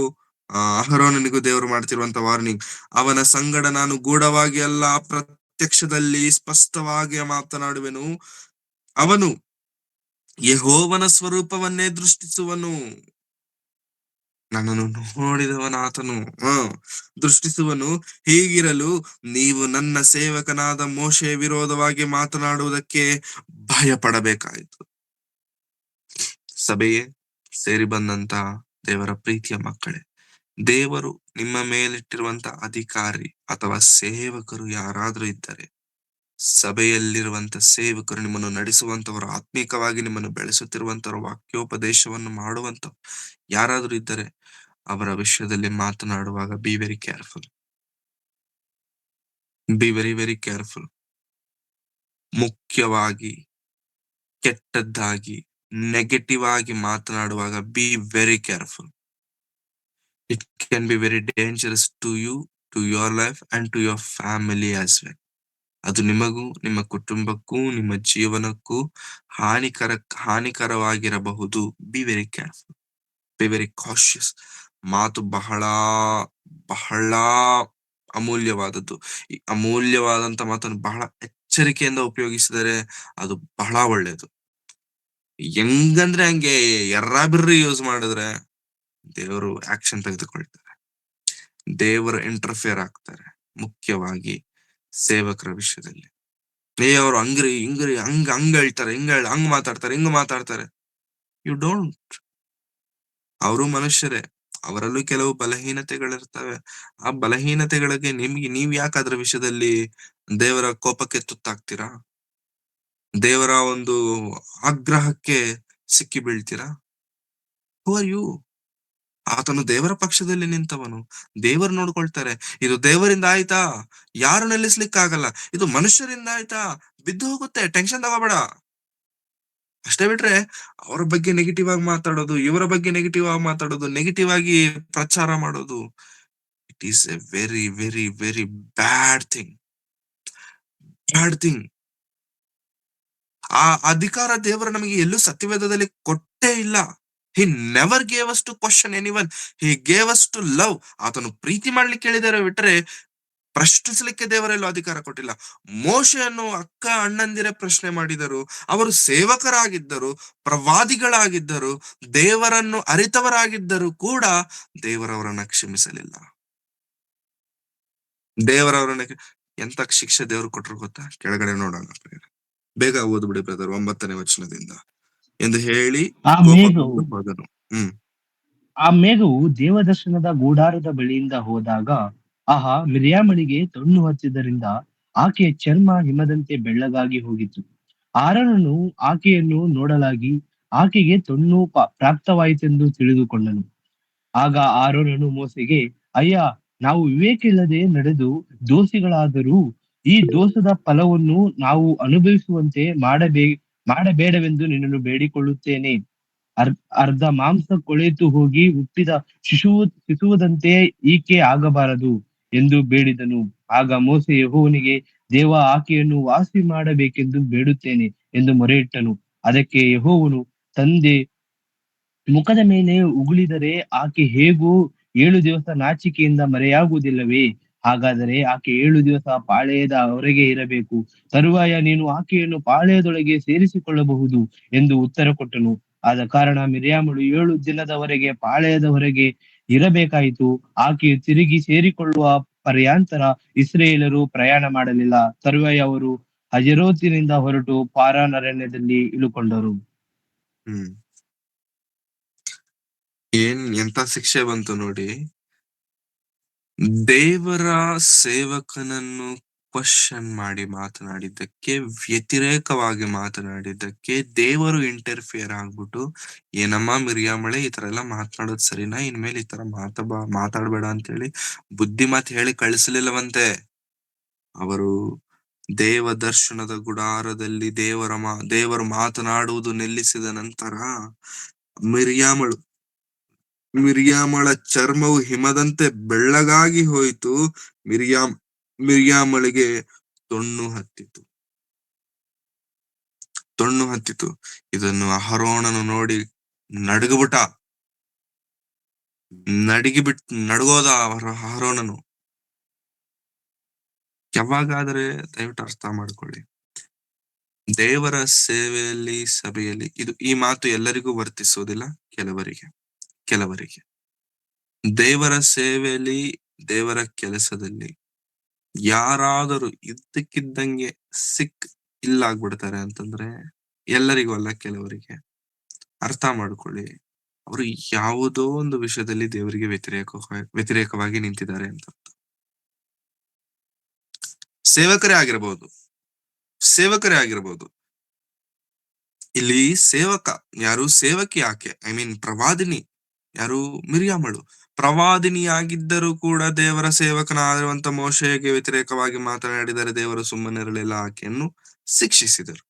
ಅಹರೋನನಿಗೂ ದೇವರು ಮಾಡ್ತಿರುವಂತ ವಾರ್ನಿಂಗ್. ಅವನ ಸಂಗಡ ನಾನು ಗೂಢವಾಗಿ ಅಲ್ಲ, ಪ್ರತ್ಯಕ್ಷದಲ್ಲಿ ಸ್ಪಷ್ಟವಾಗಿ ಮಾತನಾಡುವೆನು. ಅವನು ಯೆಹೋವನ ಸ್ವರೂಪವನ್ನೇ ದೃಷ್ಟಿಸುವನು. ನನ್ನನ್ನು ನೋಡಿದವನ ಆತನು ದೃಷ್ಟಿಸುವನು. ಹೀಗಿರಲು ನೀವು ನನ್ನ ಸೇವಕನಾದ ಮೋಶೆಯ ವಿರೋಧವಾಗಿ ಮಾತನಾಡುವುದಕ್ಕೆ ಭಯ ಪಡಬೇಕಾಯಿತು. ಸಭೆಯೇ, ಸೇರಿ ಬಂದಂತಹ ದೇವರ ಪ್ರೀತಿಯ ಮಕ್ಕಳೇ, ದೇವರು ನಿಮ್ಮ ಮೇಲಿಟ್ಟಿರುವಂತ ಅಧಿಕಾರಿ ಅಥವಾ ಸೇವಕರು ಯಾರಾದ್ರೂ ಇದ್ದರೆ, ಸಭೆಯಲ್ಲಿರುವಂತ ಸೇವಕರು, ನಿಮ್ಮನ್ನು ನಡೆಸುವಂತವರು, ಆತ್ಮೀಕವಾಗಿ ನಿಮ್ಮನ್ನು ಬೆಳೆಸುತ್ತಿರುವಂತವರು, ವಾಕ್ಯೋಪದೇಶವನ್ನು ಮಾಡುವಂತ ಯಾರಾದ್ರೂ ಇದ್ದರೆ, ಅವರ ವಿಷಯದಲ್ಲಿ ಮಾತನಾಡುವಾಗ be very careful. Be very very careful. ಮುಖ್ಯವಾಗಿ ಕೆಟ್ಟದ್ದಾಗಿ, ನೆಗೆಟಿವ್ ಆಗಿ ಮಾತನಾಡುವಾಗ be very careful. It can be very dangerous to you, to your life and to your family as well. ಅದು ನಿಮಗೂ, ನಿಮ್ಮ ಕುಟುಂಬಕ್ಕೂ, ನಿಮ್ಮ ಜೀವನಕ್ಕೂ ಹಾನಿಕರವಾಗಿರಬಹುದು. Be very careful, be very cautious. ಮಾತು ಬಹಳ ಬಹಳ ಅಮೂಲ್ಯವಾದದ್ದು. ಈ ಅಮೂಲ್ಯವಾದಂತ ಮಾತನ್ನು ಬಹಳ ಎಚ್ಚರಿಕೆಯಿಂದ ಉಪಯೋಗಿಸಿದರೆ ಅದು ಬಹಳ ಒಳ್ಳೆಯದು. ಹೆಂಗಂದ್ರೆ ಹಂಗೆ ಎರ್ರಾಬಿರ್ರಿ ಯೂಸ್ ಮಾಡಿದ್ರೆ ದೇವರು ಆಕ್ಷನ್ ತೆಗೆದುಕೊಳ್ತಾರೆ, ದೇವರು ಇಂಟರ್ಫಿಯರ್ ಆಗ್ತಾರೆ. ಮುಖ್ಯವಾಗಿ ಸೇವಕರ ವಿಷಯದಲ್ಲಿ ಅವ್ರು ಹಂಗ್ರಿ ಹಿಂಗ್ರಿ ಹಂಗ್ ಹೇಳ್ತಾರೆ, ಹಂಗ್ ಮಾತಾಡ್ತಾರೆ. You don't. ಅವರು ಮನುಷ್ಯರೇ, ಅವರಲ್ಲೂ ಕೆಲವು ಬಲಹೀನತೆಗಳಿರ್ತವೆ. ಆ ಬಲಹೀನತೆಗಳಿಗೆ ನೀವ್ ಯಾಕೆ ಅದ್ರ ವಿಷಯದಲ್ಲಿ ದೇವರ ಕೋಪಕ್ಕೆ ತುತ್ತಾಗ್ತೀರಾ? ದೇವರ ಒಂದು ಆಗ್ರಹಕ್ಕೆ ಸಿಕ್ಕಿ ಬೀಳ್ತೀರಾ? ಹೂ ಆರ್ ಯು? ಆತನು ದೇವರ ಪಕ್ಷದಲ್ಲಿ ನಿಂತವನು. ದೇವರು ನೋಡ್ಕೊಳ್ತಾರೆ. ಇದು ದೇವರಿಂದ ಆಯ್ತಾ, ಯಾರು ನಿಲ್ಲಿಸ್ಲಿಕ್ಕಾಗಲ್ಲ. ಇದು ಮನುಷ್ಯರಿಂದ ಆಯ್ತಾ, ಬಿದ್ದು ಹೋಗುತ್ತೆ, ಟೆನ್ಷನ್ ತಗೋಬೇಡ. ಅಷ್ಟೇ ಬಿಟ್ರೆ ಅವ್ರ ಬಗ್ಗೆ ನೆಗೆಟಿವ್ ಆಗಿ ಮಾತಾಡೋದು, ಇವರ ಬಗ್ಗೆ ನೆಗೆಟಿವ್ ಆಗಿ ಮಾತಾಡೋದು, ನೆಗೆಟಿವ್ ಆಗಿ ಪ್ರಚಾರ ಮಾಡೋದು, it is a very very very bad thing. Bad thing. ಆ ಅಧಿಕಾರ ದೇವರು ನಮಗೆ ಎಲ್ಲೂ ಸತ್ಯವೇದದಲ್ಲಿ ಕೊಟ್ಟೇ ಇಲ್ಲ. He never gave us to question anyone. He gave us to love. ಆತನು ಪ್ರೀತಿ ಮಾಡ್ಲಿಕ್ಕೆ ಹೇಳಿದರೆ ಬಿಟ್ರೆ ಪ್ರಶ್ನಿಸಲಿಕ್ಕೆ ದೇವರೆಲ್ಲೂ ಅಧಿಕಾರ ಕೊಟ್ಟಿಲ್ಲ. ಮೋಶೆಯನ್ನು ಅಕ್ಕ ಅಣ್ಣಂದಿರೇ ಪ್ರಶ್ನೆ ಮಾಡಿದರು. ಅವರು ಸೇವಕರಾಗಿದ್ದರು, ಪ್ರವಾದಿಗಳಾಗಿದ್ದರು, ದೇವರನ್ನು ಅರಿತವರಾಗಿದ್ದರು ಕೂಡ ದೇವರವರನ್ನ ಕ್ಷಮಿಸಲಿಲ್ಲ. ದೇವರವರನ್ನ ಎಂತ ಶಿಕ್ಷೆ ದೇವರು ಕೊಟ್ಟರು ಗೊತ್ತಾ? ಕೆಳಗಡೆ ನೋಡೋಣ, ಬೇಗ ಓದ್ಬಿಡಿ ಬ್ರದರ್, 9ನೇ ವಚನದಿಂದ ಎಂದು ಹೇಳಿ ಆ ಮೇಘವು ಕೋಪಗೊಂಡು ಹೋದನು. ಆ ಮೇಘವು ದೇವದರ್ಶನದ ಗುಡಾರದ ಬಳಿಯಿಂದ ಹೋದಾಗ, ಆಹಾ, ಮಿರ್ಯಾಮಳಿಗೆ ತೊನ್ನು ಹಚ್ಚಿದ್ದರಿಂದ ಆಕೆಯ ಚರ್ಮ ಹಿಮದಂತೆ ಬೆಳ್ಳಗಾಗಿ ಹೋಗಿತ್ತು. ಆರೋನನು ಆಕೆಯನ್ನು ನೋಡಲಾಗಿ ಆಕೆಗೆ ತೊನ್ನು ಪ್ರಾಪ್ತವಾಯಿತೆಂದು ತಿಳಿದುಕೊಂಡನು. ಆಗ ಆರೋನನು ಮೋಸೆಗೆ, ಅಯ್ಯ, ನಾವು ವಿವೇಕಿಲ್ಲದೆ ನಡೆದು ದೋಷಿಗಳಾದರೂ ಈ ದೋಷದ ಫಲವನ್ನು ನಾವು ಅನುಭವಿಸುವಂತೆ ಮಾಡಬೇಡವೆಂದು ನಿನ್ನನ್ನು ಬೇಡಿಕೊಳ್ಳುತ್ತೇನೆ. ಅರ್ಧ ಮಾಂಸ ಕೊಳೆತು ಹೋಗಿ ಹುಟ್ಟಿದ ಶಿಶುವದಂತೆ ಈಕೆ ಆಗಬಾರದು ಎಂದು ಬೇಡಿದನು. ಆಗ ಮೋಸೆ ಯೆಹೋವನಿಗೆ, ದೇವ, ಆಕೆಯನ್ನು ವಾಸಿ ಮಾಡಬೇಕೆಂದು ಬೇಡುತ್ತೇನೆ ಎಂದು ಮೊರೆಯಿಟ್ಟನು. ಅದಕ್ಕೆ ಯೆಹೋವನು, ತಂದೆ ಮುಖದ ಮೇಲೆ ಉಗುಳಿದರೆ ಆಕೆ ಹೇಗೂ 7 ದಿವಸ ನಾಚಿಕೆಯಿಂದ ಮರೆಯಾಗುವುದಿಲ್ಲವೇ? ಹಾಗಾದರೆ ಆಕೆ 7 ದಿವಸ ಪಾಳೆಯದ ಹೊರಗೆ ಇರಬೇಕು. ತರುವಾಯ ನೀನು ಆಕೆಯನ್ನು ಪಾಳೆಯದೊಳಗೆ ಸೇರಿಸಿಕೊಳ್ಳಬಹುದು ಎಂದು ಉತ್ತರ ಕೊಟ್ಟನು. ಆದ ಕಾರಣ ಮಿರ್ಯಾಮಳು 7 ದಿನದವರೆಗೆ ಪಾಳೆಯದ ಹೊರಗೆ ಇರಬೇಕಾಯಿತು. ಆಕೆಯು ತಿರುಗಿ ಸೇರಿಕೊಳ್ಳುವ ಪರ್ಯಾಂತರ ಇಸ್ರಾಯೇಲರು ಪ್ರಯಾಣ ಮಾಡಲಿಲ್ಲ. ತರುವಾಯ ಅವರು ಹಜೆರೋತಿನಿಂದ ಹೊರಟು ಪಾರಾನ್ ಅರಣ್ಯದಲ್ಲಿ ಇಳುಕೊಂಡರು. ಎಂತ ಶಿಕ್ಷೆ ಬಂತು ನೋಡಿ. ದೇವರ ಸೇವಕನನ್ನು ಕ್ವಶನ್ ಮಾಡಿ ಮಾತನಾಡಿದ್ದಕ್ಕೆ, ವ್ಯತಿರೇಕವಾಗಿ ಮಾತನಾಡಿದ್ದಕ್ಕೆ ದೇವರು ಇಂಟರ್ಫಿಯರ್ ಆಗ್ಬಿಟ್ಟು, ಏನಮ್ಮ ಮಿರ್ಯಾಮಳೆ, ಈ ತರ ಎಲ್ಲ ಮಾತನಾಡೋದು ಸರಿನಾ? ಇನ್ಮೇಲೆ ಈ ತರ ಮಾತಾಡ್ಬೇಡ ಅಂತ ಹೇಳಿ ಬುದ್ಧಿ ಮಾತು ಹೇಳಿ ಕಳಿಸಲಿಲ್ಲವಂತೆ. ಅವರು ದೇವ ದರ್ಶನದ ಗುಡಾರದಲ್ಲಿ ದೇವರು ಮಾತನಾಡುವುದು ನಿಲ್ಲಿಸಿದ ನಂತರ ಮಿರ್ಯಾಮಳ ಚರ್ಮವು ಹಿಮದಂತೆ ಬೆಳ್ಳಗಾಗಿ ಹೋಯಿತು. ಮಿರ್ಯಾಮಳಿಗೆ ತೊಣ್ಣು ಹತ್ತಿತು. ಇದನ್ನು ಅಹರೋನನು ನೋಡಿ ನಡಗೋದ ಅಹರೋನನು. ಯಾವಾಗಾದ್ರೆ ದಯವಿಟ್ಟು ಅರ್ಥ ಮಾಡ್ಕೊಳ್ಳಿ, ದೇವರ ಸೇವೆಯಲ್ಲಿ, ಸಭೆಯಲ್ಲಿ ಈ ಮಾತು ಎಲ್ಲರಿಗೂ ವರ್ತಿಸುವುದಿಲ್ಲ. ಕೆಲವರಿಗೆ. ಕೆಲವರಿಗೆ. ದೇವರ ಸೇವೆಯಲ್ಲಿ, ದೇವರ ಕೆಲಸದಲ್ಲಿ ಯಾರಾದರೂ ಇದ್ದಕ್ಕಿದ್ದಂಗೆ ಸಿಕ್ ಇಲ್ಲಾಗ್ಬಿಡ್ತಾರೆ ಅಂತಂದ್ರೆ ಎಲ್ಲರಿಗೂ ಅಲ್ಲ, ಕೆಲವರಿಗೆ. ಅರ್ಥ ಮಾಡ್ಕೊಳ್ಳಿ. ಅವರು ಯಾವುದೋ ಒಂದು ವಿಷಯದಲ್ಲಿ ದೇವರಿಗೆ ವ್ಯತಿರೇಕವಾಗಿ ನಿಂತಿದ್ದಾರೆ ಅಂತ. ಸೇವಕರೇ ಆಗಿರಬಹುದು. ಸೇವಕರೇ ಆಗಿರಬಹುದು. ಇಲ್ಲಿ ಸೇವಕ ಯಾರು? ಸೇವಕಿ ಆಕೆ. ಐ ಮೀನ್ ಪ್ರವಾದಿನಿ ಯಾರು? ಮಿರ್ಯಾಮಳು. ಪ್ರವಾದಿನಿಯಾಗಿದ್ದರೂ ಕೂಡ ದೇವರ ಸೇವಕನಾಗಿರುವಂತ ಮೋಶೆಗೆ ವ್ಯತಿರೇಕವಾಗಿ ಮಾತನಾಡಿದರೆ ದೇವರು ಸುಮ್ಮನಿರಲಿಲ್ಲ, ಆಕೆಯನ್ನು ಶಿಕ್ಷಿಸಿದರು.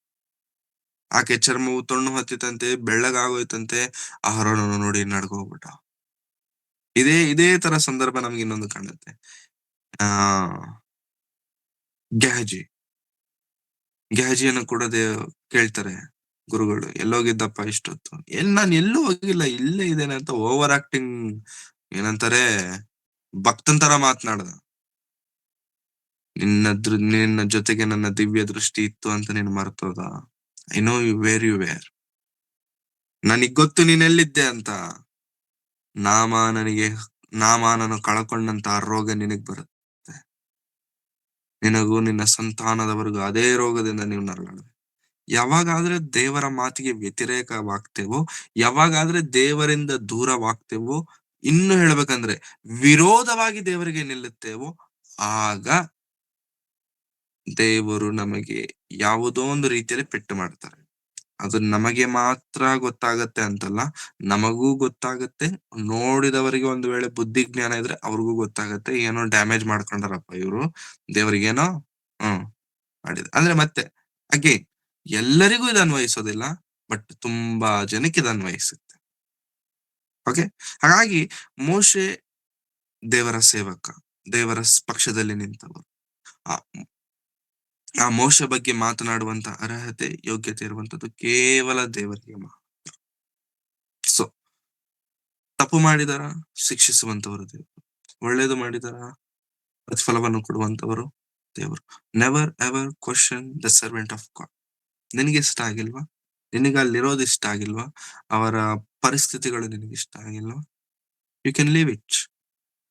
ಆಕೆ ಚರ್ಮವು ತೊಣ್ಣು ಹತ್ತಿತಂತೆ, ಬೆಳ್ಳಗಾಗೋಯ್ತಂತೆ. ಅಹರೋನನ್ನು ನೋಡಿ ನಡ್ಕೋಗ್ಬಿಟ್ಟ. ಇದೇ ತರ ಸಂದರ್ಭ ನಮ್ಗೆ ಇನ್ನೊಂದು ಕಾಣುತ್ತೆ. ಆ ಗೆಹಜಿಯನ್ನು ಕೂಡ ಕೇಳ್ತಾರೆ ಗುರುಗಳು, ಎಲ್ಲೋಗಿದ್ದಪ್ಪ ಇಷ್ಟೊತ್ತು? ನಾನು ಎಲ್ಲೂ ಹೋಗಿಲ್ಲ, ಇಲ್ಲೇ ಇದ್ದೇನೆ ಅಂತ ಓವರ್ ಆಕ್ಟಿಂಗ್, ಏನಂತಾರೆ, ಭಕ್ತನ್ ತರ ಮಾತನಾಡ್ದ. ನಿನ್ನ ಜೊತೆಗೆ ನನ್ನ ದಿವ್ಯ ದೃಷ್ಟಿ ಇತ್ತು ಅಂತ ನೀನು ಮರ್ತೋದ? I know you where you were. ನನಗ್ ಗೊತ್ತು ನೀನೆಲ್ಲಿದ್ದೆ ಅಂತ. ನಾಮಾನನು ಕಳ್ಕೊಂಡಂತ ರೋಗ ನಿನಗ್ ಬರುತ್ತೆ. ನಿನಗೂ ನಿನ್ನ ಸಂತಾನದವರೆಗೂ ಅದೇ ರೋಗದಿಂದ ನೀವು ನರಳಾಡ್ಬೇಕು. ಯಾವಾಗಾದ್ರೆ ದೇವರ ಮಾತಿಗೆ ವ್ಯತಿರೇಕವಾಗ್ತೇವೋ, ಯಾವಾಗಾದ್ರೆ ದೇವರಿಂದ ದೂರವಾಗ್ತೇವೋ, ಇನ್ನು ಹೇಳ್ಬೇಕಂದ್ರೆ ವಿರೋಧವಾಗಿ ದೇವರಿಗೆ ನಿಲ್ಲುತ್ತೇವೋ, ಆಗ ದೇವರು ನಮಗೆ ಯಾವುದೋ ಒಂದು ರೀತಿಯಲ್ಲಿ ಪೆಟ್ಟು ಮಾಡ್ತಾರೆ. ಅದು ನಮಗೆ ಮಾತ್ರ ಗೊತ್ತಾಗತ್ತೆ ಅಂತಲ್ಲ, ನಮಗೂ ಗೊತ್ತಾಗತ್ತೆ. ನೋಡಿದವರಿಗೆ ಒಂದು ವೇಳೆ ಬುದ್ಧಿ ಜ್ಞಾನ ಇದ್ರೆ ಅವ್ರಿಗೂ ಗೊತ್ತಾಗತ್ತೆ, ಏನೋ ಡ್ಯಾಮೇಜ್ ಮಾಡ್ಕೊಂಡಾರಪ್ಪ ಇವ್ರು, ದೇವರಿಗೇನೋ ಮಾಡಿದ. ಅಂದ್ರೆ ಮತ್ತೆ ಅಗೇನ್ ಎಲ್ಲರಿಗೂ ಇದು ಅನ್ವಯಿಸೋದಿಲ್ಲ, ಬಟ್ ತುಂಬಾ ಜನಕ್ಕೆ ಇದು ಅನ್ವಯಿಸುತ್ತೆ. ಓಕೆ. ಹಾಗಾಗಿ ಮೋಶೆ ದೇವರ ಸೇವಕ, ದೇವರ ಪಕ್ಷದಲ್ಲಿ ನಿಂತವರು. ಆ ಮೋಶೆ ಬಗ್ಗೆ ಮಾತನಾಡುವಂತ ಅರ್ಹತೆ, ಯೋಗ್ಯತೆ ಇರುವಂತದ್ದು ಕೇವಲ ದೇವರಿಗೆ ಮಾತ್ರ. ಸೊ ತಪ್ಪು ಮಾಡಿದಾರ, ಶಿಕ್ಷಿಸುವಂತವರು ದೇವರು. ಒಳ್ಳೇದು ಮಾಡಿದಾರ, ಪ್ರತಿಫಲವನ್ನು ಕೊಡುವಂತವರು ದೇವರು. Never ever question the servant of god. ನಿನಗೆ ಇಷ್ಟ ಆಗಿಲ್ವಾ? ನಿನಗೆ ಅಲ್ಲಿರೋದು ಇಷ್ಟ ಆಗಿಲ್ವಾ? ಅವರ ಪರಿಸ್ಥಿತಿಗಳು ನಿನಗೆ ಇಷ್ಟ ಆಗಿಲ್ವಾ? You can leave it,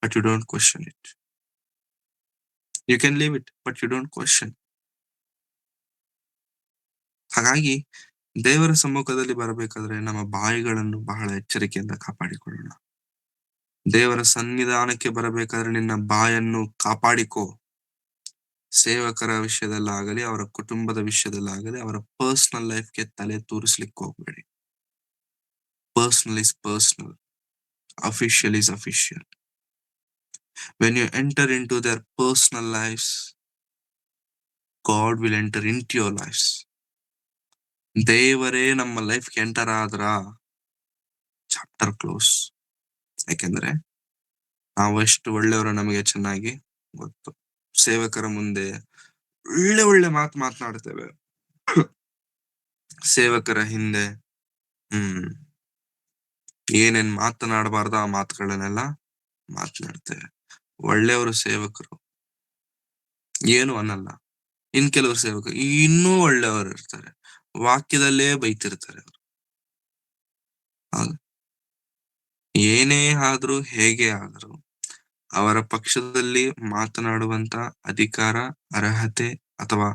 but you don't question it. You can leave it, but you don't question. ಹಾಗಾಗಿ ದೇವರ ಸಮ್ಮುಖದಲ್ಲಿ ಬರಬೇಕಾದ್ರೆ ನಮ್ಮ ಬಾಯಿಗಳನ್ನು ಬಹಳ ಎಚ್ಚರಿಕೆಯಿಂದ ಕಾಪಾಡಿಕೊಳ್ಳೋಣ. ದೇವರ ಸನ್ನಿಧಾನಕ್ಕೆ ಬರಬೇಕಾದ್ರೆ ನಿನ್ನ ಬಾಯನ್ನು ಕಾಪಾಡಿಕೋ. ಸೇವಕರ ವಿಷಯದಲ್ಲಾಗಲಿ, ಅವರ ಕುಟುಂಬದ ವಿಷಯದಲ್ಲಾಗಲಿ, ಅವರ ಪರ್ಸನಲ್ ಲೈಫ್ಗೆ ತಲೆ ತೂರಿಸ್ಲಿಕ್ಕೆ ಹೋಗ್ಬೇಡಿ. Personal is personal, official is official. When you enter into their personal lives, God will enter into your lives. ದೇವರೇ ನಮ್ಮ ಲೈಫ್ಗೆ ಎಂಟರ್ ಆದ್ರ ಚಾಪ್ಟರ್ ಕ್ಲೋಸ್. ಯಾಕೆಂದ್ರೆ ನಾವು ಎಷ್ಟು ಒಳ್ಳೆಯವರು ನಮಗೆ ಚೆನ್ನಾಗಿ ಗೊತ್ತು. ಸೇವಕರ ಮುಂದೆ ಒಳ್ಳೆ ಮಾತನಾಡ್ತೇವೆ, ಸೇವಕರ ಹಿಂದೆ ಏನೇನ್ ಮಾತನಾಡಬಾರ್ದು ಆ ಮಾತುಗಳನ್ನೆಲ್ಲ ಮಾತನಾಡ್ತೇವೆ. ಒಳ್ಳೆಯವರು ಸೇವಕರು ಏನು ಅನ್ನಲ್ಲ. ಕೆಲವರು ಸೇವಕರು ಇನ್ನೂ ಒಳ್ಳೆಯವರು ಇರ್ತಾರೆ, ವಾಕ್ಯದಲ್ಲೇ ಬೈತಿರ್ತಾರೆ. ಅವರು ಏನೇ ಆದ್ರೂ, ಹೇಗೆ ಆದ್ರೂ ಅವರ ಪಕ್ಷದಲ್ಲಿ ಮಾತನಾಡುವಂತ ಅಧಿಕಾರ, ಅರ್ಹತೆ ಅಥವಾ